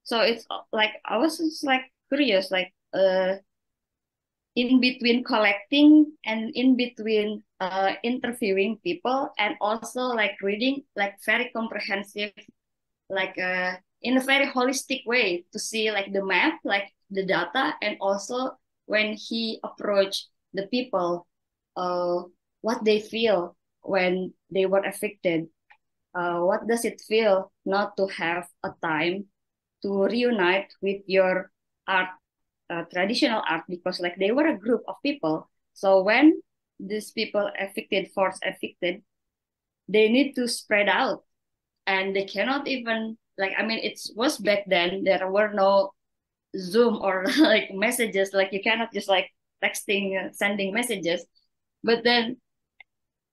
So it's like I was just like curious, like in between collecting and in between interviewing people and also like reading like very comprehensive, like in a very holistic way to see like the map, like the data, and also when he approached the people, what they feel when they were affected. What does it feel not to have a time to reunite with your art, traditional art, because like they were a group of people. So when these people force affected, they need to spread out, and they cannot even like, I mean, it was back then there were no Zoom or like messages, like you cannot just like texting, sending messages. But then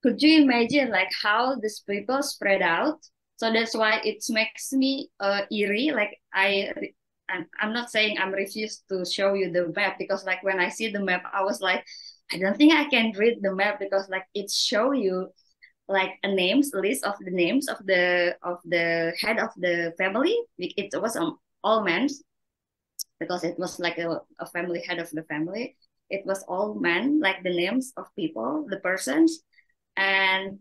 could you imagine like how these people spread out? So that's why it makes me eerie. Like I'm not saying I'm refused to show you the map, because like when I see the map, I was like, I don't think I can read the map, because like it show you like a list of the names of the head of the family. It was all men, because it was like a family head of the family. It was all men, like the names of people, the persons, and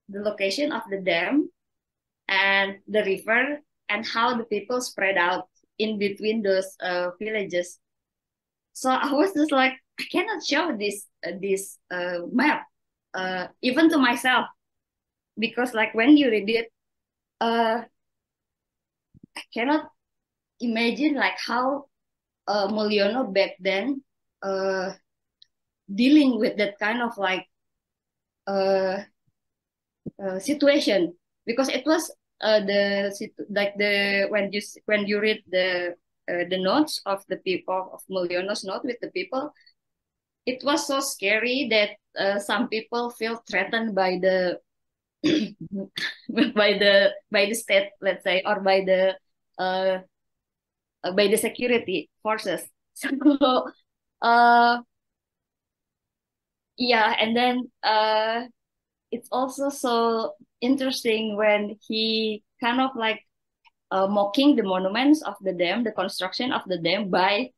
the location of the dam and the river, and how the people spread out in between those villages. So I was just like, I cannot show this map even to myself, because like when you read it, I cannot imagine like how Mulyono back then dealing with that kind of like situation, because it was like the when you read the notes of the people of Mulyono's note with the people, it was so scary that some people feel threatened by the by the state, let's say, or uh, by the security forces. So yeah, and then it's also so interesting when he kind of like mocking the monuments of the dam, the construction of the dam, by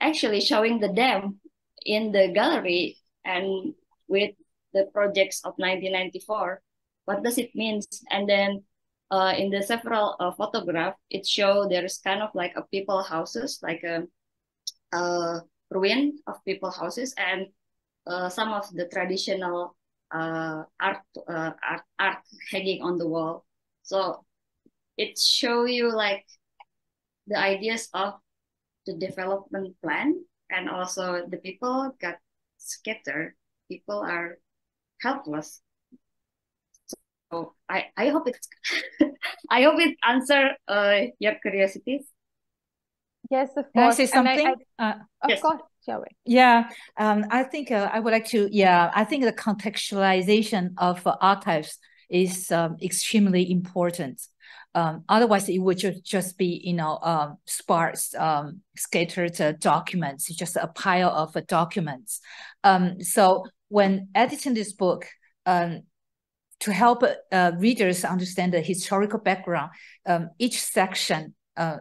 actually showing the dam in the gallery and with the projects of 1994. What does it mean? And then in the several photograph, it show there's kind of like a people houses, like a ruin of people houses, and some of the traditional art hanging on the wall. So it show you like the ideas of the development plan, and also the people got scattered. People are helpless. So I hope it's I hope it answer your curiosities. Yes, of Can I course. say something? Of Yes. course, Xiaowei. Yeah, I think I would like to, I think the contextualization of archives is extremely important. Otherwise, it would just be, sparse, scattered documents, just a pile of documents. So when editing this book, to help readers understand the historical background, each section of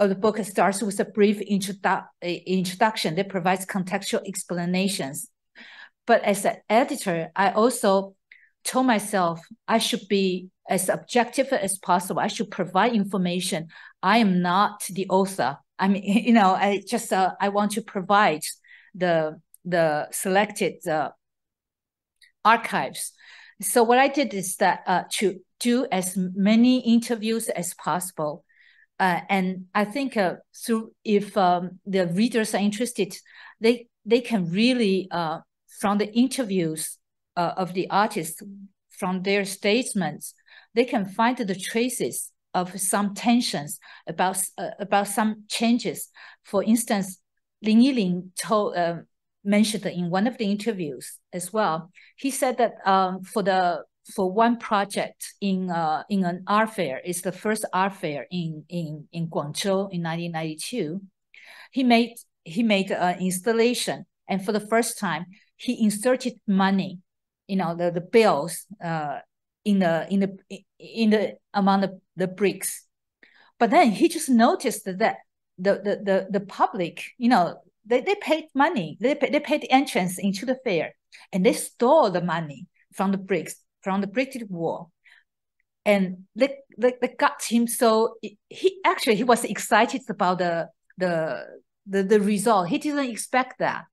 the book starts with a brief introduction that provides contextual explanations. But as an editor, I also told myself I should be as objective as possible. I should provide information. I am not the author. I mean, I want to provide the selected archives. So what I did is that to do as many interviews as possible. And I think if the readers are interested, they can really, from the interviews of the artists, from their statements, they can find the traces of some tensions about some changes. For instance, Lin Yiling mentioned in one of the interviews as well. He said that for one project in an art fair, it's the first art fair in Guangzhou in 1992. He made an installation, and for the first time, he inserted money, the bills in the among the bricks. But then he just noticed that the public, they paid money, they paid the entrance into the fair, and they stole the money from the bricks, from the brick wall, and they got him. So he was excited about the result. He didn't expect that,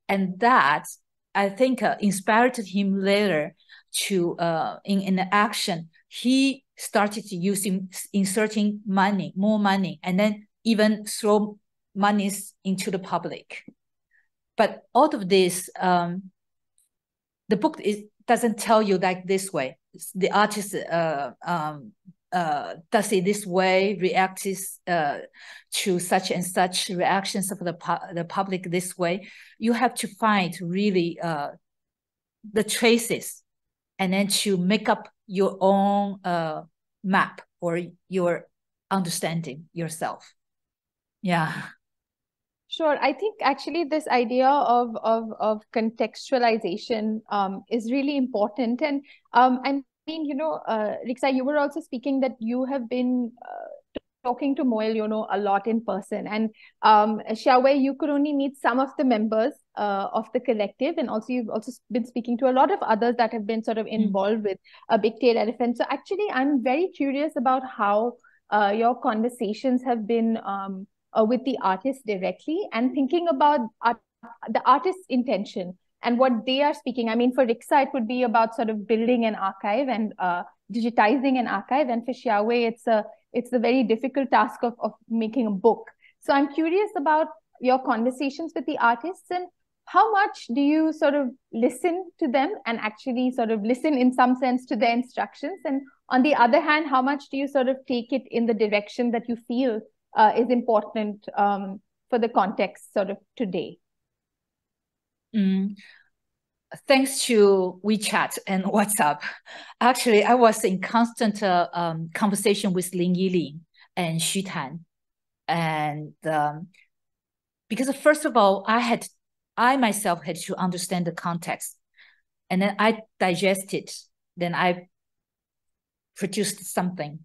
and that I think inspired him later to in the action. He started inserting more money, and then even throw monies into the public. But all of this, the book doesn't tell you like this way. The artist does it this way, reacts to such and such reactions of the public this way. You have to find really the traces, and then to make up your own map or your understanding yourself. Yeah. Sure. I think actually this idea of contextualization is really important. And I mean, Riksa, you were also speaking that you have been talking to Moel, a lot in person. And Xiaowei, you could only meet some of the members of the collective. And also you've also been speaking to a lot of others that have been sort of involved with a Big Tail Elephant. So actually, I'm very curious about how your conversations have been with the artist directly, and thinking about the artist's intention and what they are speaking. I mean, for Riksa, it would be about sort of building an archive and digitizing an archive. And for Xiaowei, it's a very difficult task of making a book. So I'm curious about your conversations with the artists, and how much do you sort of listen to them and actually sort of listen in some sense to their instructions? And on the other hand, how much do you sort of take it in the direction that you feel is important for the context sort of today? thanks to WeChat and WhatsApp, actually, I was in constant conversation with Lin Yilin and Xu Tan. And because first of all, I myself had to understand the context. And then I digested, then I produced something,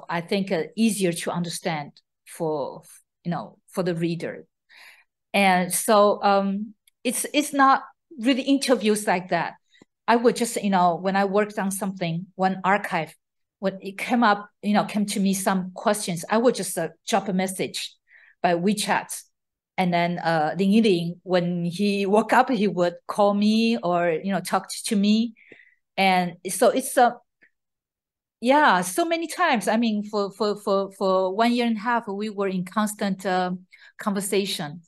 I think easier to understand for the reader. And so it's not really interviews like that. I would just, when I worked on something, one archive, when it came to me some questions, I would just drop a message by WeChat. And then Lin Yilin, when he woke up, he would call me or, talk to me. And so it's so many times. I mean, for 1.5 years, we were in constant conversation.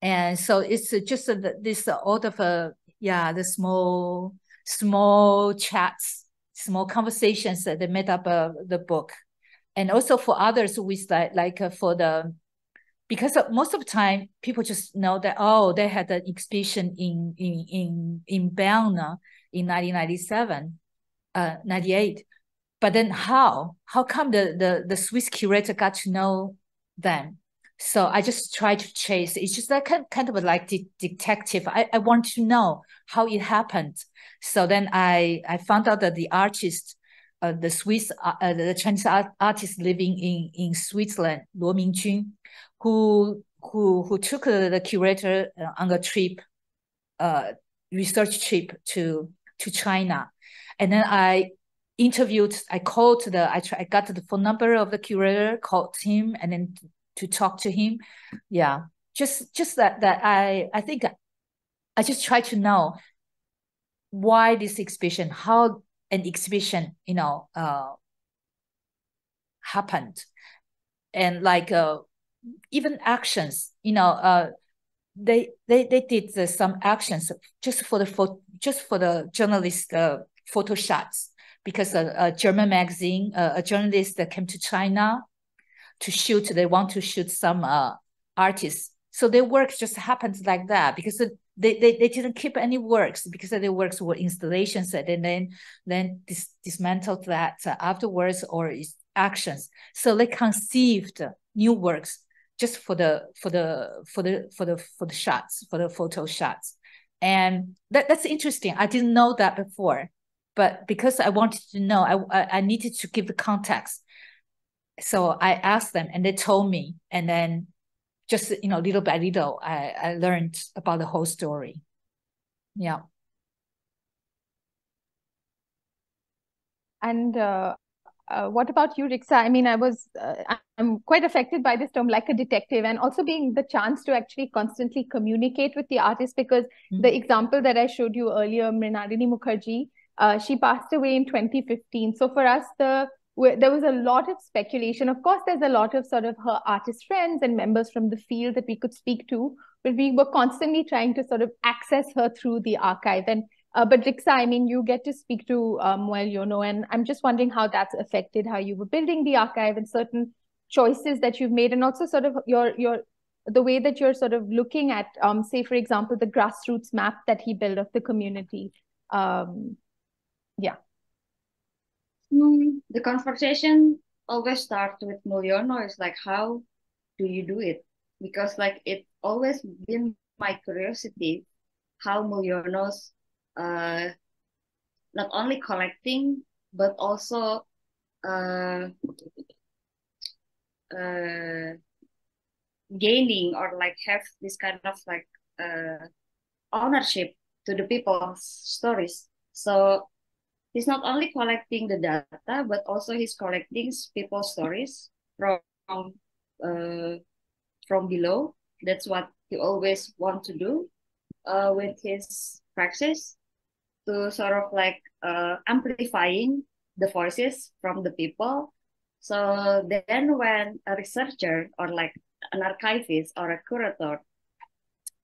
And so it's just this all of the small chats, small conversations that they made up the book. And also for others with because most of the time people just know that, they had an exhibition in Bern in 1997, 98. But then how come the Swiss curator got to know them? So I just try to chase. It's just like kind of like detective. I want to know how it happened. So then I found out that the artist, the Swiss, the Chinese artist living in Switzerland, Luo Mingjun, who took the curator on a trip, research trip to China, and then I called I got the phone number of the curator, called him, and then to talk to him. Yeah, just that I think I just try to know why this exhibition, how an exhibition, happened, and like even actions, they did some actions just for the journalist photo shots, because a German magazine, a journalist that came to China to shoot. They want to shoot some artists, so their work just happened like that, because they didn't keep any works, because their works were installations, and then dismantled that afterwards, or actions. So they conceived new works just for the shots, for the photo shots. And that's interesting. I didn't know that before, but because I wanted to know, I needed to give the context. So I asked them, and they told me, and then just, little by little, I learned about the whole story. Yeah. And what about you, Riksa? I mean, I'm quite affected by this term, like a detective, and also being the chance to actually constantly communicate with the artist, because the example that I showed you earlier, Mrinalini Mukherjee, she passed away in 2015. So for us, there was a lot of speculation. Of course, there's a lot of sort of her artist friends and members from the field that we could speak to, but we were constantly trying to sort of access her through the archive. And but Riksa, I mean, you get to speak to and I'm just wondering how that's affected how you were building the archive and certain choices that you've made, and also sort of the way that you're sort of looking at, say, for example, the grassroots map that he built of the community. Yeah. The conversation always starts with Mulyono. It's like, how do you do it? Because like it always been my curiosity how Mulyono's not only collecting but also gaining, or like have this kind of like ownership to the people's stories. So he's not only collecting the data, but also he's collecting people's stories from below. That's what he always want to do with his praxis, to sort of like amplifying the voices from the people. So then when a researcher or like an archivist or a curator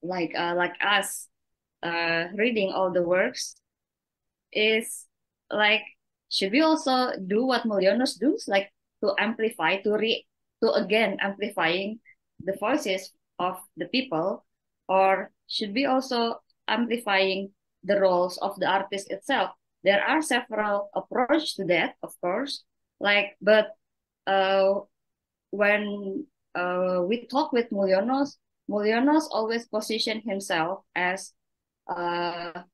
like us reading all the works, is like, should we also do what Mulyonos does, like to amplify, to again amplifying the voices of the people, or should we also amplifying the roles of the artist itself. There are several approaches to that, of course. But when we talk with Mulyonos, Mulyonos always position himself as the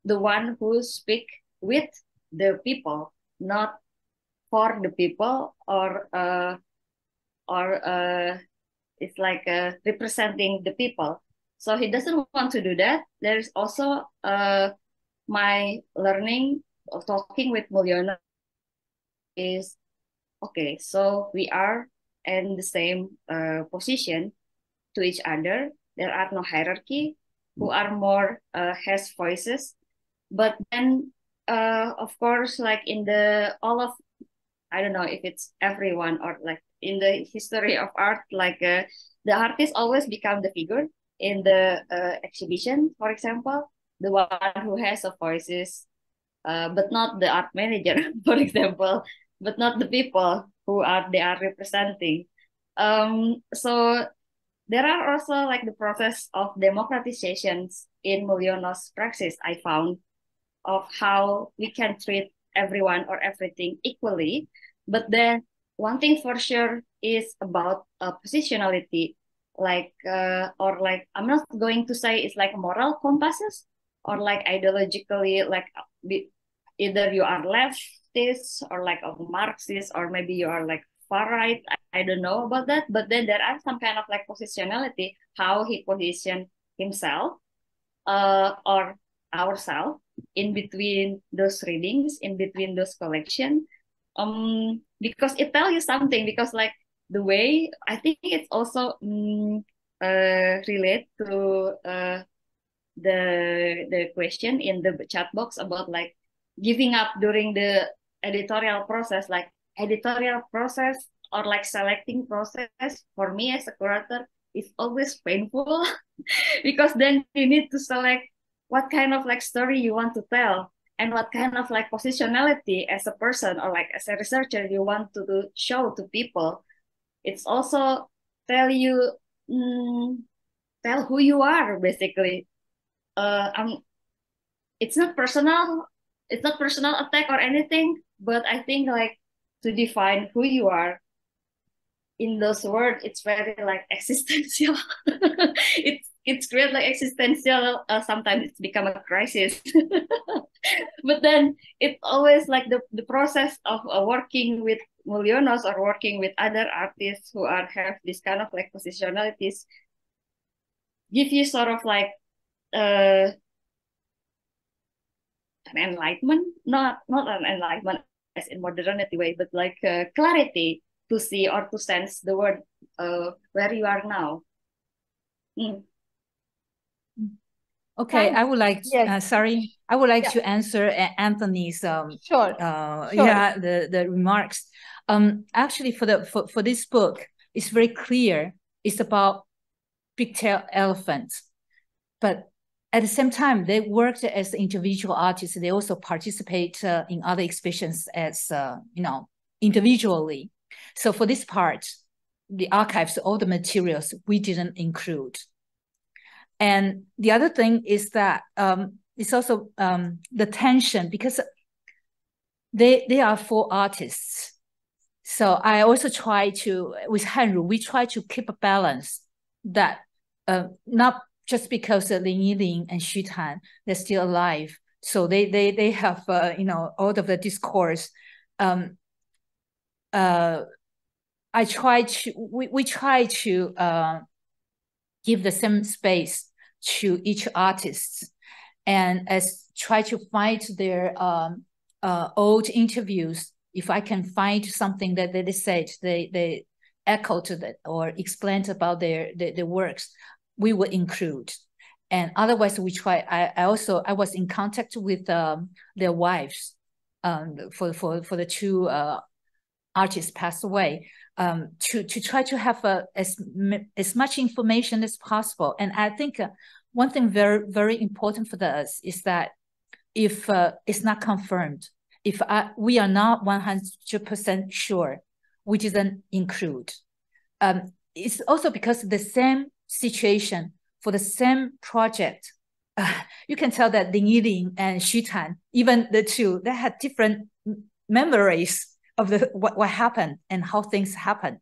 one who speak with the people, not for the people, or it's like representing the people. So he doesn't want to do that. There's also my learning of talking with Mulyono is, okay, so we are in the same position to each other. There are no hierarchy. Who are more has voices, but then of course, like in the all of, I don't know if it's everyone or like in the history of art, like the artist always become the figure in the exhibition, for example, the one who has a voices, but not the art manager, for example, but not the people who are they are representing. So there are also like the process of democratizations in Mulyono's praxis, I found, of how we can treat everyone or everything equally. But then one thing for sure is about positionality, or like, I'm not going to say it's like moral compasses or like ideologically, like either you are leftist or like a Marxist, or maybe you are like far right. I don't know about that, but then there are some kind of like positionality, how he positioned himself or ourselves in between those readings, in between those collection, because it tells you something. Because like the way, I think it's also relate to the question in the chat box about like giving up during the editorial process, like editorial process or like selecting process for me as a curator is always painful because then you need to select what kind of like story you want to tell and what kind of like positionality as a person or like as a researcher you want to show to people. It's also tell you, tell who you are basically. It's not personal, it's not personal attack or anything, but I think like to define who you are in those words, it's very like existential. It's great like existential. Sometimes it's become a crisis, but then it's always like the process of working with Mulyonos or working with other artists who are have this kind of like positionalities, give you sort of like uh, an enlightenment, not an enlightenment as in modernity way, but like clarity to see or to sense the world where you are now. Okay, I would like yes. I would like to answer Anthony's Sure. the remarks. Actually for this book, it's very clear it's about pigtail elephants, but at the same time they worked as individual artists. They also participate in other exhibitions as individually. So for this part, the archives, all the materials we didn't include. And the other thing is that it's also the tension, because they are 4 artists. So I also try to, with Hanru, we try to keep a balance that not just because Lin Yilin and Xu Tan, they're still alive. So they have, all of the discourse. We try to give the same space to each artist, and as try to find their old interviews. If I can find something that they said, they echoed that or explained about their works, we will include. And otherwise, we try. I was in contact with their wives for the 2 artists passed away. To try to have as much information as possible. And I think one thing very, very important for us is that if it's not confirmed, if we are not 100% sure, we didn't include. It's also because the same situation for the same project you can tell that Lin Yiling and Xu Tan, even the two, they had different memories of what happened and how things happened.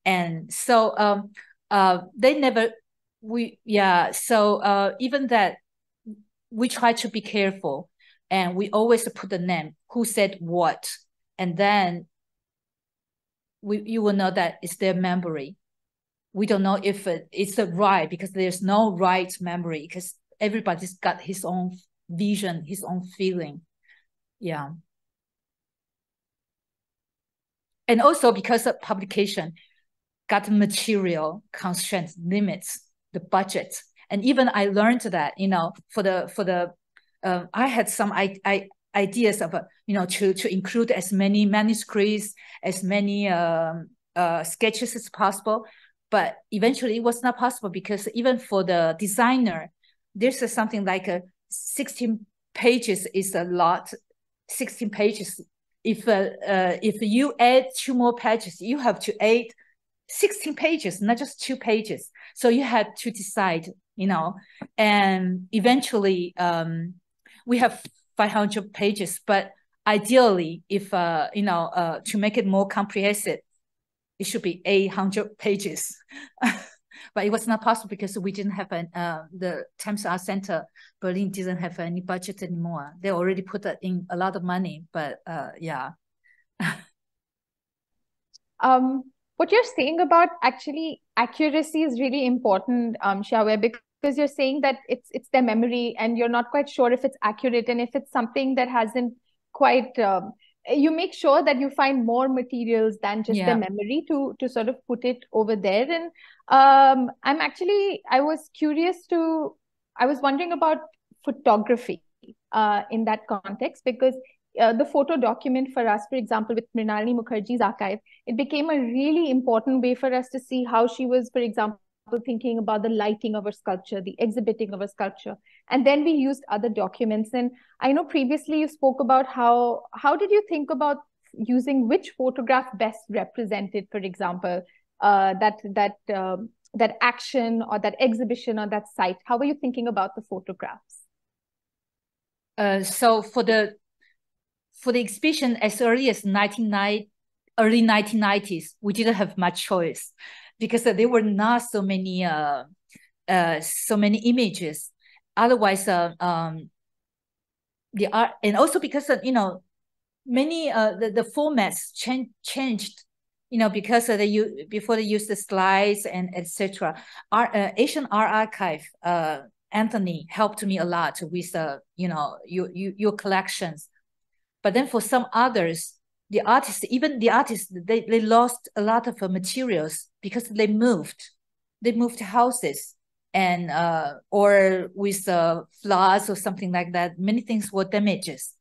And so they never, even that, we try to be careful, and we always put the name, who said what, and then you will know that it's their memory. We don't know if it's the right, because there's no right memory, because everybody's got his own vision, his own feeling. Yeah. And also because of publication got material constraints, limits, the budget. And even I learned that, I had some ideas of, to include as many manuscripts, as many sketches as possible. But eventually it was not possible, because even for the designer, there's something like 16 pages is a lot. 16 pages. If you add 2 more pages, you have to add 16 pages, not just 2 pages. So you had to decide, and eventually we have 500 pages, but ideally, if, to make it more comprehensive, it should be 800 pages. But it was not possible because we didn't have the Times Art Center Berlin didn't have any budget anymore. They already put in a lot of money, but yeah. What you're saying about actually accuracy is really important, Hsiaohwei, because you're saying that it's their memory and you're not quite sure if it's accurate, and if it's something that hasn't quite, you make sure that you find more materials than just their memory to sort of put it over there. And I was wondering about photography in that context, because the photo document for us, for example, with Mrinalini Mukherjee's archive, it became a really important way for us to see how she was, for example, thinking about the lighting of her sculpture, the exhibiting of her sculpture. And then we used other documents. And I know previously you spoke about how did you think about using which photograph best represented, for example, that action or that exhibition or that site? How were you thinking about the photographs? So for the exhibition as early as early 1990s, we didn't have much choice, because there were not so many images. Otherwise, the art, and also because many the formats changed, because before they used the slides and etc. Asian Art Archive, Anthony helped me a lot with your collections. But then for some others, the artists, they lost a lot of materials because they moved houses, and or with floods or something like that. Many things were damages,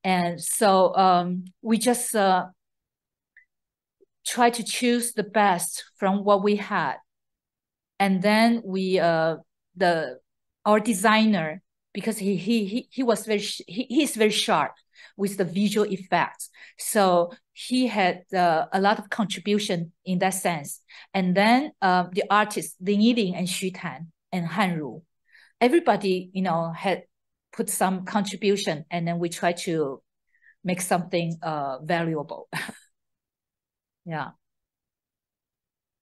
and so we just try to choose the best from what we had, and then our designer, because he's very sharp with the visual effects. So he had a lot of contribution in that sense. And then the artists, Lin Yiling and Xu Tan and Hou Hanru, everybody, had put some contribution, and then we try to make something valuable. Yeah.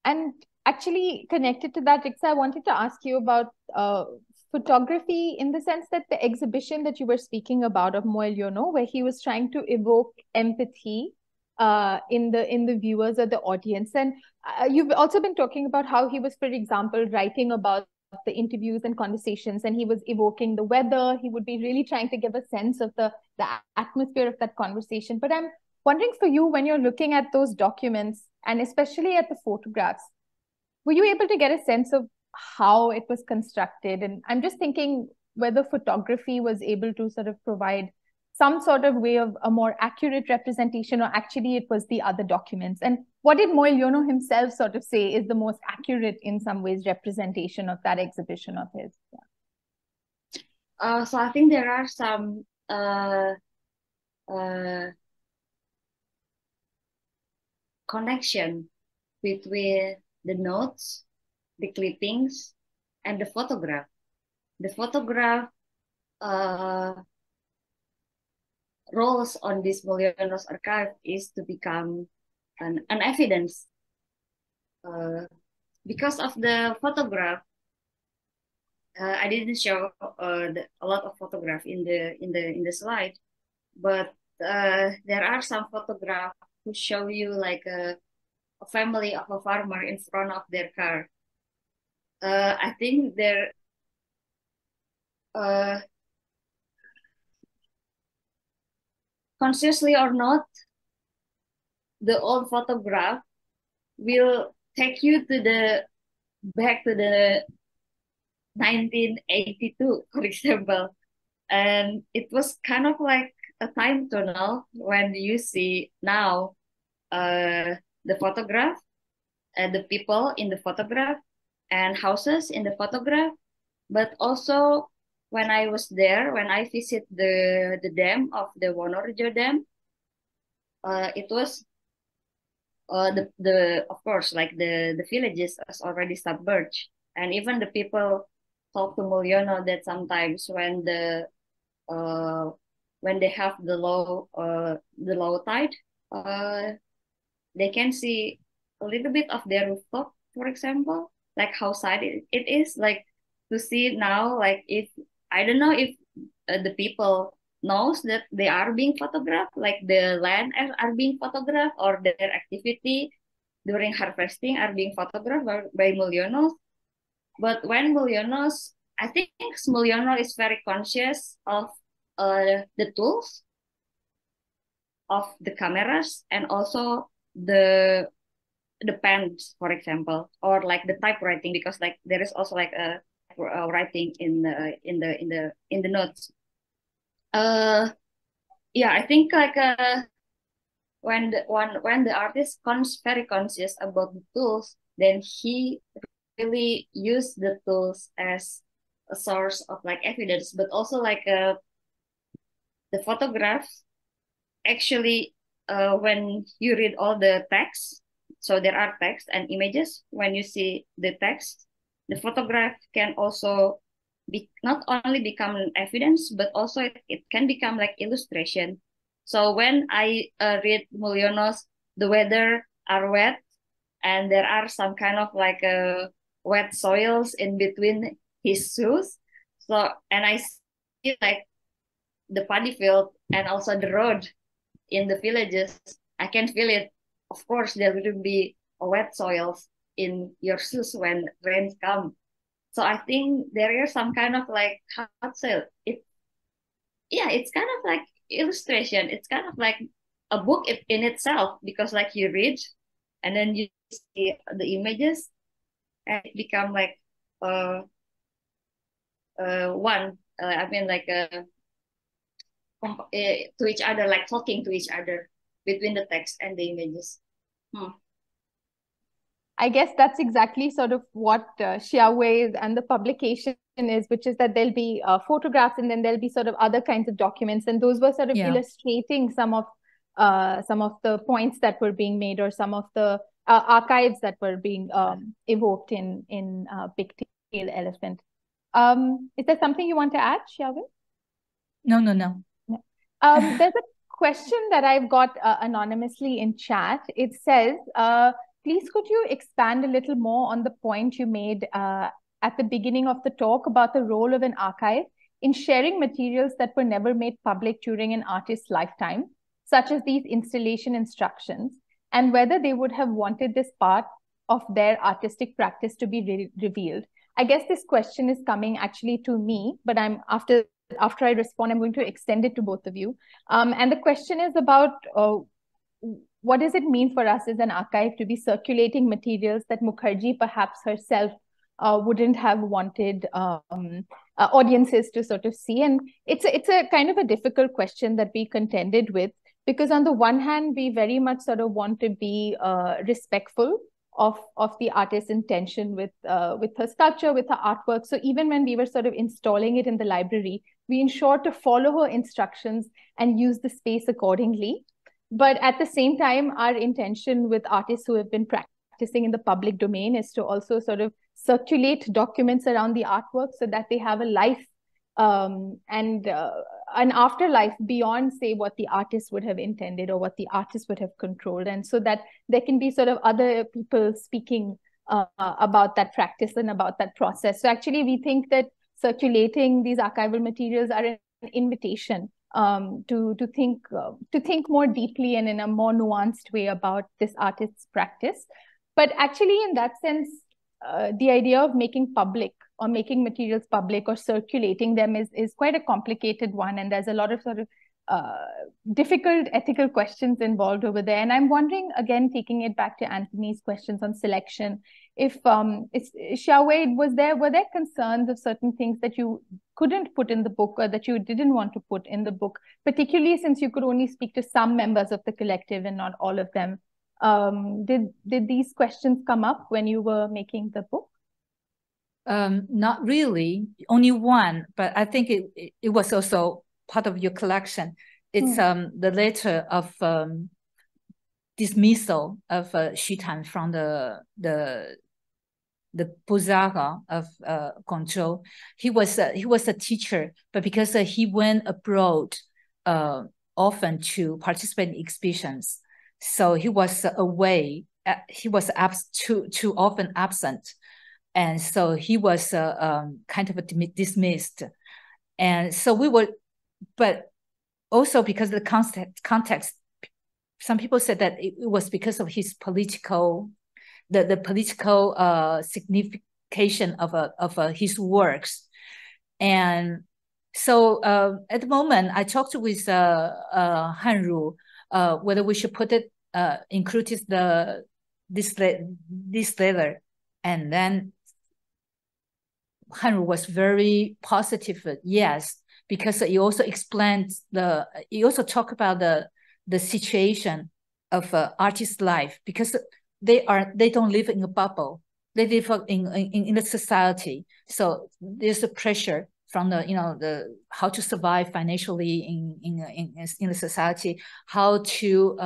And actually connected to that, Riksa, I wanted to ask you about photography, in the sense that the exhibition that you were speaking about of Moel Yono, where he was trying to evoke empathy in the viewers or the audience. And you've also been talking about how he was, for example, writing about the interviews and conversations, and he was evoking the weather. He would be really trying to give a sense of the atmosphere of that conversation. But I'm wondering for you, when you're looking at those documents, and especially at the photographs, were you able to get a sense of how it was constructed? And I'm just thinking whether photography was able to sort of provide some sort of way of a more accurate representation, or actually it was the other documents. And what did Moel Yono himself sort of say is the most accurate, in some ways, representation of that exhibition of his? So I think there are some connection between the notes, the clippings, and the photograph. the photograph roles on this Mulyono's archive is to become an evidence. Because of the photograph, I didn't show a lot of photograph in the slide, but there are some photographs who show you like a family of a farmer in front of their car. I think they're consciously or not, the old photograph will take you to the back to the 1982, for example. And it was kind of like a time tunnel when you see now the photograph and the people in the photograph and houses in the photograph. But also when I was there, when I visit the dam of the Wonorejo Dam, it was the of course like the villages is already submerged, and even the people talk to Mulyono that sometimes when they have the low tide, they can see a little bit of their rooftop, for example, like how sad it is like to see now, like if I don't know if the people knows that they are being photographed, like the land are being photographed, or their activity during harvesting are being photographed by Mulyonos. But when Mulyonos, I think Mulyono is very conscious of the tools of the cameras and also the pens, for example, or like the typewriting, because like there is also like a writing in the notes. Yeah, I think like when the artist is very conscious about the tools, then he really use the tools as a source of like evidence, but also like the photographs actually when you read all the text, so there are text and images. When you see the text, the photograph can also be not only become evidence, but also it can become like illustration. So when I read Mulyono's "The weather are wet," and there are some kind of like wet soils in between his shoes, so and I see like the paddy field and also the road in the villages, I can feel it. Of course, there will be wet soils in your shoes when rains come. So I think there is some kind of like how to say it. Yeah, it's kind of like illustration. It's kind of like a book in itself, because like you read and then you see the images and it become like one. I mean like to each other, like talking to each other between the text and the images. I guess that's exactly sort of what Hsiaohwei and the publication is, which is that there'll be photographs and then there'll be sort of other kinds of documents, and those were sort of illustrating some of the points that were being made, or some of the archives that were being evoked in Pigtail Elephant. Is there something you want to add, Hsiaohwei? No. There's a question that I've got anonymously in chat. It says, please could you expand a little more on the point you made at the beginning of the talk about the role of an archive in sharing materials that were never made public during an artist's lifetime, such as these installation instructions, and whether they would have wanted this part of their artistic practice to be revealed. I guess this question is coming actually to me, but after I respond, I'm going to extend it to both of you. And the question is about what does it mean for us as an archive to be circulating materials that Mukherjee perhaps herself wouldn't have wanted audiences to sort of see? And it's a kind of a difficult question that we contended with, because on the one hand, we very much sort of want to be respectful of the artist's intention with her sculpture, with her artwork. So even when we were sort of installing it in the library, we ensured to follow her instructions and use the space accordingly. But at the same time, our intention with artists who have been practicing in the public domain is to also sort of circulate documents around the artwork so that they have a life and an afterlife beyond, say, what the artist would have intended or what the artist would have controlled, and so that there can be sort of other people speaking about that practice and about that process. So actually, we think that circulating these archival materials are an invitation to think more deeply and in a more nuanced way about this artist's practice. But actually, in that sense, the idea of making public or making materials public or circulating them is quite a complicated one, and there's a lot of sort of difficult ethical questions involved over there. And I'm wondering, again, taking it back to Anthony's questions on selection, if Hsiaohwei, were there concerns of certain things that you couldn't put in the book or that you didn't want to put in the book, particularly since you could only speak to some members of the collective and not all of them? Did these questions come up when you were making the book? Not really, only one, but I think it was also part of your collection. It's the letter of dismissal of Xu Tan from the Buzara of Guangzhou. He was a teacher, but because he went abroad often to participate in exhibitions, so he was away. He was too often absent, and so he was kind of dismissed. And so we were, but also because of the context, some people said that it was because of his political, the political signification of his works. And so at the moment, I talked with Hanru whether we should put it, include this letter, and then Hanru was very positive. Yes, because he also explained he also talked about the situation of artist life, because they don't live in a bubble. They live in the society. So there's a pressure from the how to survive financially in the society, how to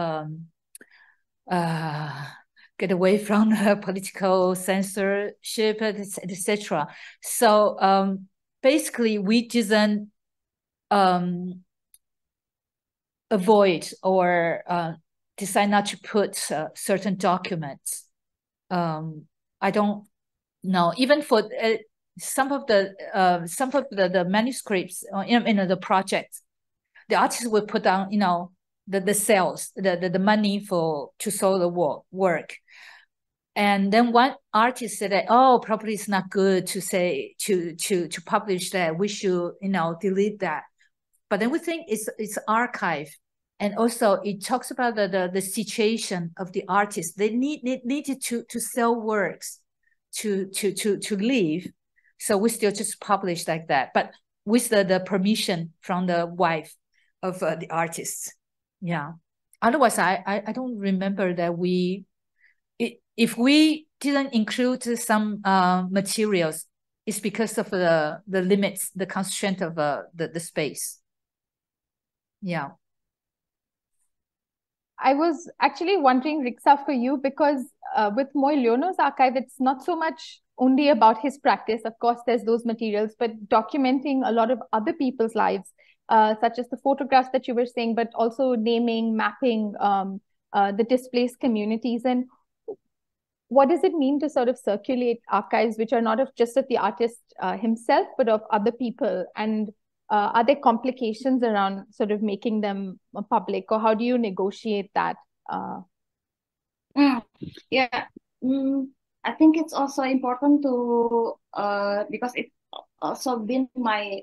get away from the political censorship, etc. So basically, we didn't avoid or decide not to put certain documents. I don't know. Even for some of the manuscripts in the project, the artists will put down the sales, the money to sell the work. And then one artist said that, oh, probably it's not good to say to publish that. We should delete that. But then we think it's archive, and also it talks about the situation of the artist. They needed to sell works to live. So we still just publish like that, but with the permission from the wife of the artist. Yeah. Otherwise, I don't remember that if we didn't include some materials, it's because of the limits, the constraint of the space. Yeah. I was actually wondering, Riksa, for you, because with Moy Leono's archive, it's not so much only about his practice. Of course, there's those materials, but documenting a lot of other people's lives, such as the photographs that you were saying, but also naming, mapping the displaced communities. And what does it mean to sort of circulate archives which are not just of the artist himself, but of other people? And are there complications around sort of making them public, or how do you negotiate that? Yeah, I think it's also important to because it's also been my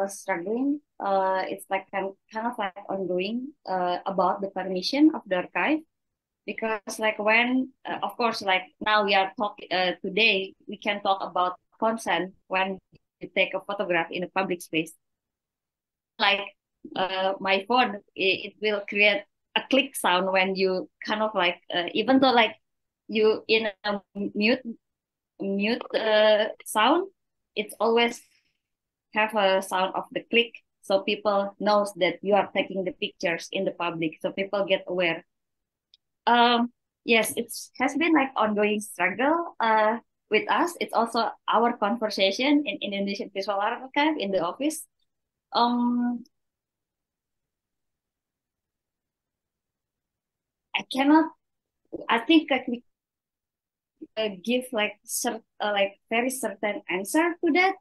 struggling. It's like kind of like ongoing about the permission of the archive, because like when of course, like now we are talking today, we can talk about consent when you take a photograph in a public space. Like my phone, it will create a click sound when you kind of like even though like you in a mute sound, it's always have a sound of the click, so people knows that you are taking the pictures in the public, so people get aware. Yes, it has been like ongoing struggle. with us. It's also our conversation in Indonesian Visual Art Archive in the office. I think like we give like very certain answer to that,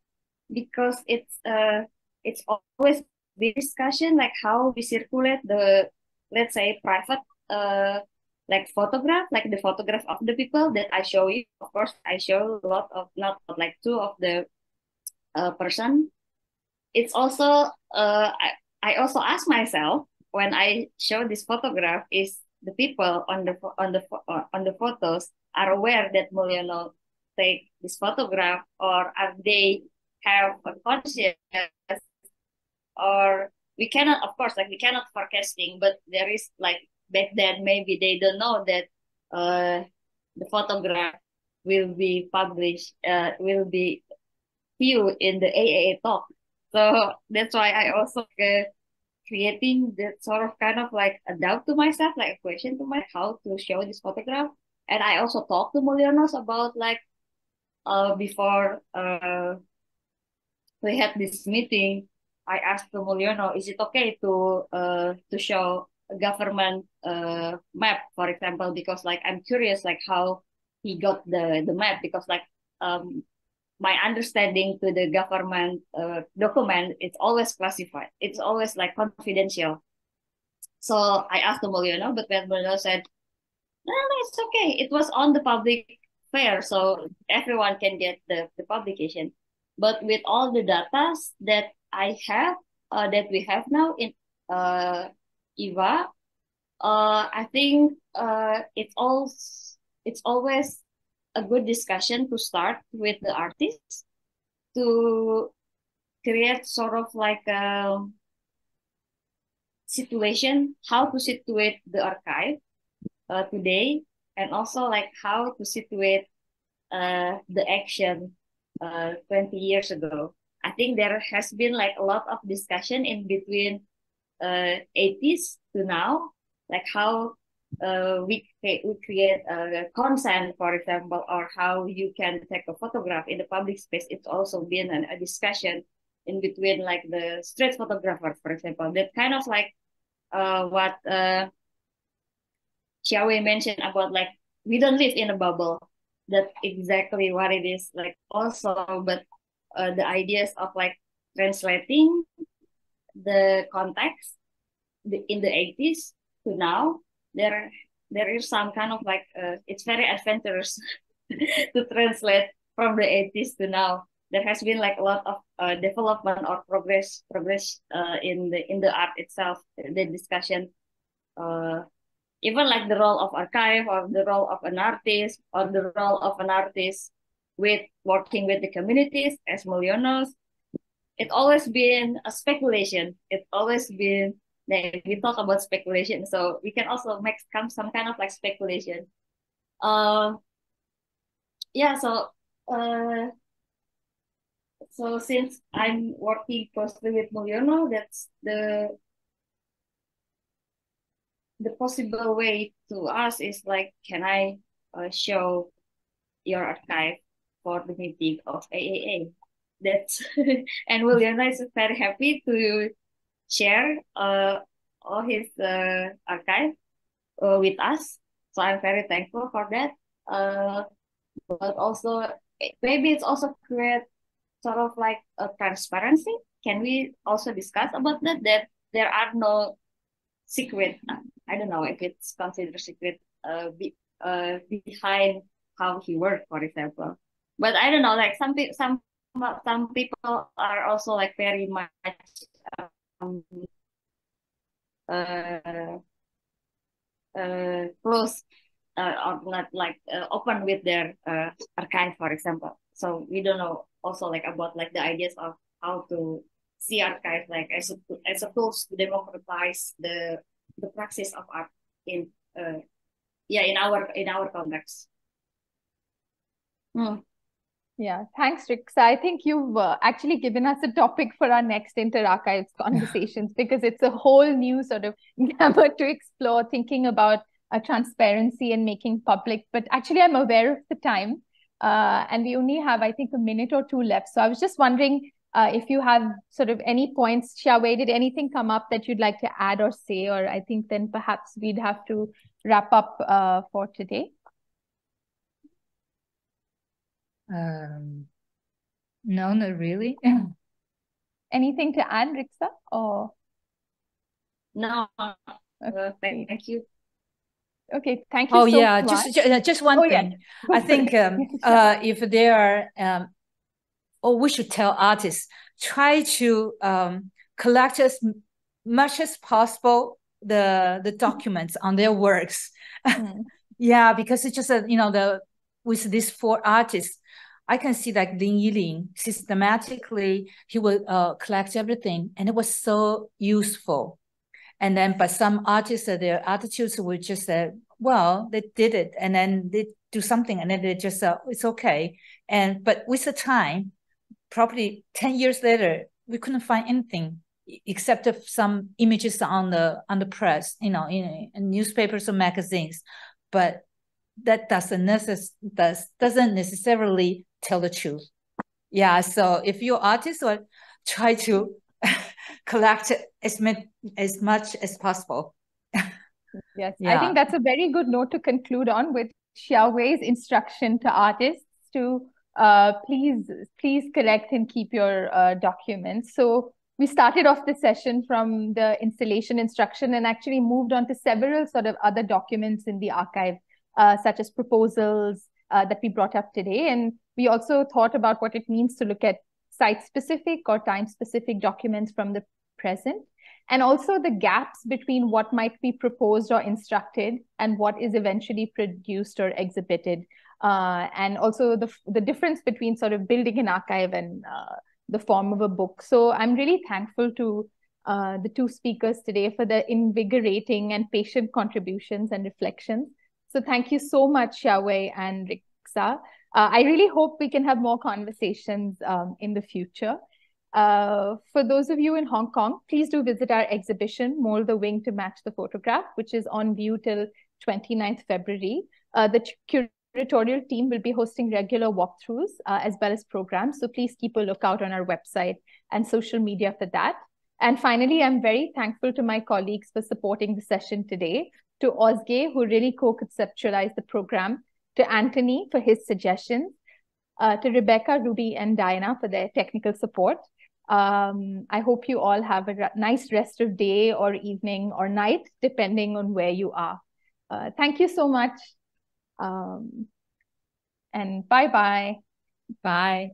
because it's always the discussion like how we circulate the, let's say, private like photograph, like the photograph of the people that I show you. Of course, I show a lot of, not like two of the person. It's also I also ask myself when I show this photograph, is the people on the photos are aware that Mulyono take this photograph, or are they have a conscience, or we cannot, of course, like we cannot forecasting, but there is like back then maybe they don't know that the photograph will be published, will be viewed in the AAA talk. So that's why I also creating that sort of kind of like a doubt to myself, like a question to myself, how to show this photograph. And I also talked to Mulyonos about like before we had this meeting, I asked to Mulyono, is it okay to show a government map, for example, because like I'm curious like how he got the map, because like my understanding to the government document, it's always classified. It's always like confidential. So I asked the Mulyono, but when Mulyono said, no, it's okay. It was on the public fair, so everyone can get the publication. But with all the data that I have, that we have now in EVA, I think it's always a good discussion to start with the artists to create sort of like a situation, how to situate the archive today, and also like how to situate the action 20 years ago. I think there has been like a lot of discussion in between 80s to now, like how we create a consent, for example, or how you can take a photograph in the public space. It's also been a discussion in between like the street photographers, for example. That kind of like what Hsiaohwei mentioned about like we don't live in a bubble. That's exactly what it is like also, but the ideas of like translating the context in the 80s to now, there is some kind of like it's very adventurous to translate from the 80s to now. There has been like a lot of development or progress in the art itself, the discussion, even like the role of archive, or the role of an artist, or the role of an artist with working with the communities as Mulyonos. It always been a speculation. It's always been that we talk about speculation, so we can also make some kind of like speculation. Yeah, so since I'm working closely with Mulyono, that's the possible way to ask is like, can I show your archive for the meeting of AAA? That's and Mulyono is very happy to share all his archive with us. So I'm very thankful for that. But also maybe it's also create sort of like a transparency. Can we also discuss about that? That there are no secret. I don't know if it's considered secret behind how he worked, for example. But I don't know. Like some people are also like very much um, uh, close or not like open with their archive, for example. So we don't know also like about like the ideas of how to see archive like as a tools to democratize the practice of art in in our context. Yeah, thanks, Riksa. I think you've actually given us a topic for our next inter-archives conversations, because it's a whole new sort of gamma to explore, thinking about transparency and making public. But actually, I'm aware of the time. And we only have, I think, a minute or two left. So I was just wondering if you have sort of any points. Hsiaohwei, did anything come up that you'd like to add or say? Or I think then perhaps we'd have to wrap up for today. No, not really. Anything to add, Riksa? Or No, okay. thank you. Okay, thank you so much. Just one thing. Yeah. I think if there are, or we should tell artists, try to collect as much as possible the documents on their works. Yeah, because it's just with these 4 artists, I can see like Lin Yilin systematically, he will collect everything, and it was so useful. And then, but some artists, their attitudes were just well, they did it, and then they do something, and then they just it's okay. But with the time, probably 10 years later, we couldn't find anything except some images on the press, in newspapers or magazines. But that doesn't necessarily tell the truth. Yeah, so if you're artist, or try to collect as much as possible. Yes, yeah. I think that's a very good note to conclude on, with Hsiaohwei's instruction to artists to please collect and keep your documents. So we started off the session from the installation instruction and actually moved on to several sort of other documents in the archive, such as proposals that we brought up today. And we also thought about what it means to look at site-specific or time-specific documents from the present, and also the gaps between what might be proposed or instructed and what is eventually produced or exhibited. And also the difference between sort of building an archive and the form of a book. So I'm really thankful to the 2 speakers today for their invigorating and patient contributions and reflections. So thank you so much, Hsiaohwei and Riksa. I really hope we can have more conversations in the future. For those of you in Hong Kong, please do visit our exhibition, Mold the Wing to Match the Photograph, which is on view till 29th February. The curatorial team will be hosting regular walkthroughs as well as programs. So please keep a lookout on our website and social media for that. And finally, I'm very thankful to my colleagues for supporting the session today, to Ozge, who really co-conceptualized the program, to Anthony for his suggestions, to Rebecca, Ruby, and Diana for their technical support. I hope you all have a nice rest of day or evening or night, depending on where you are. Thank you so much. And bye-bye. Bye.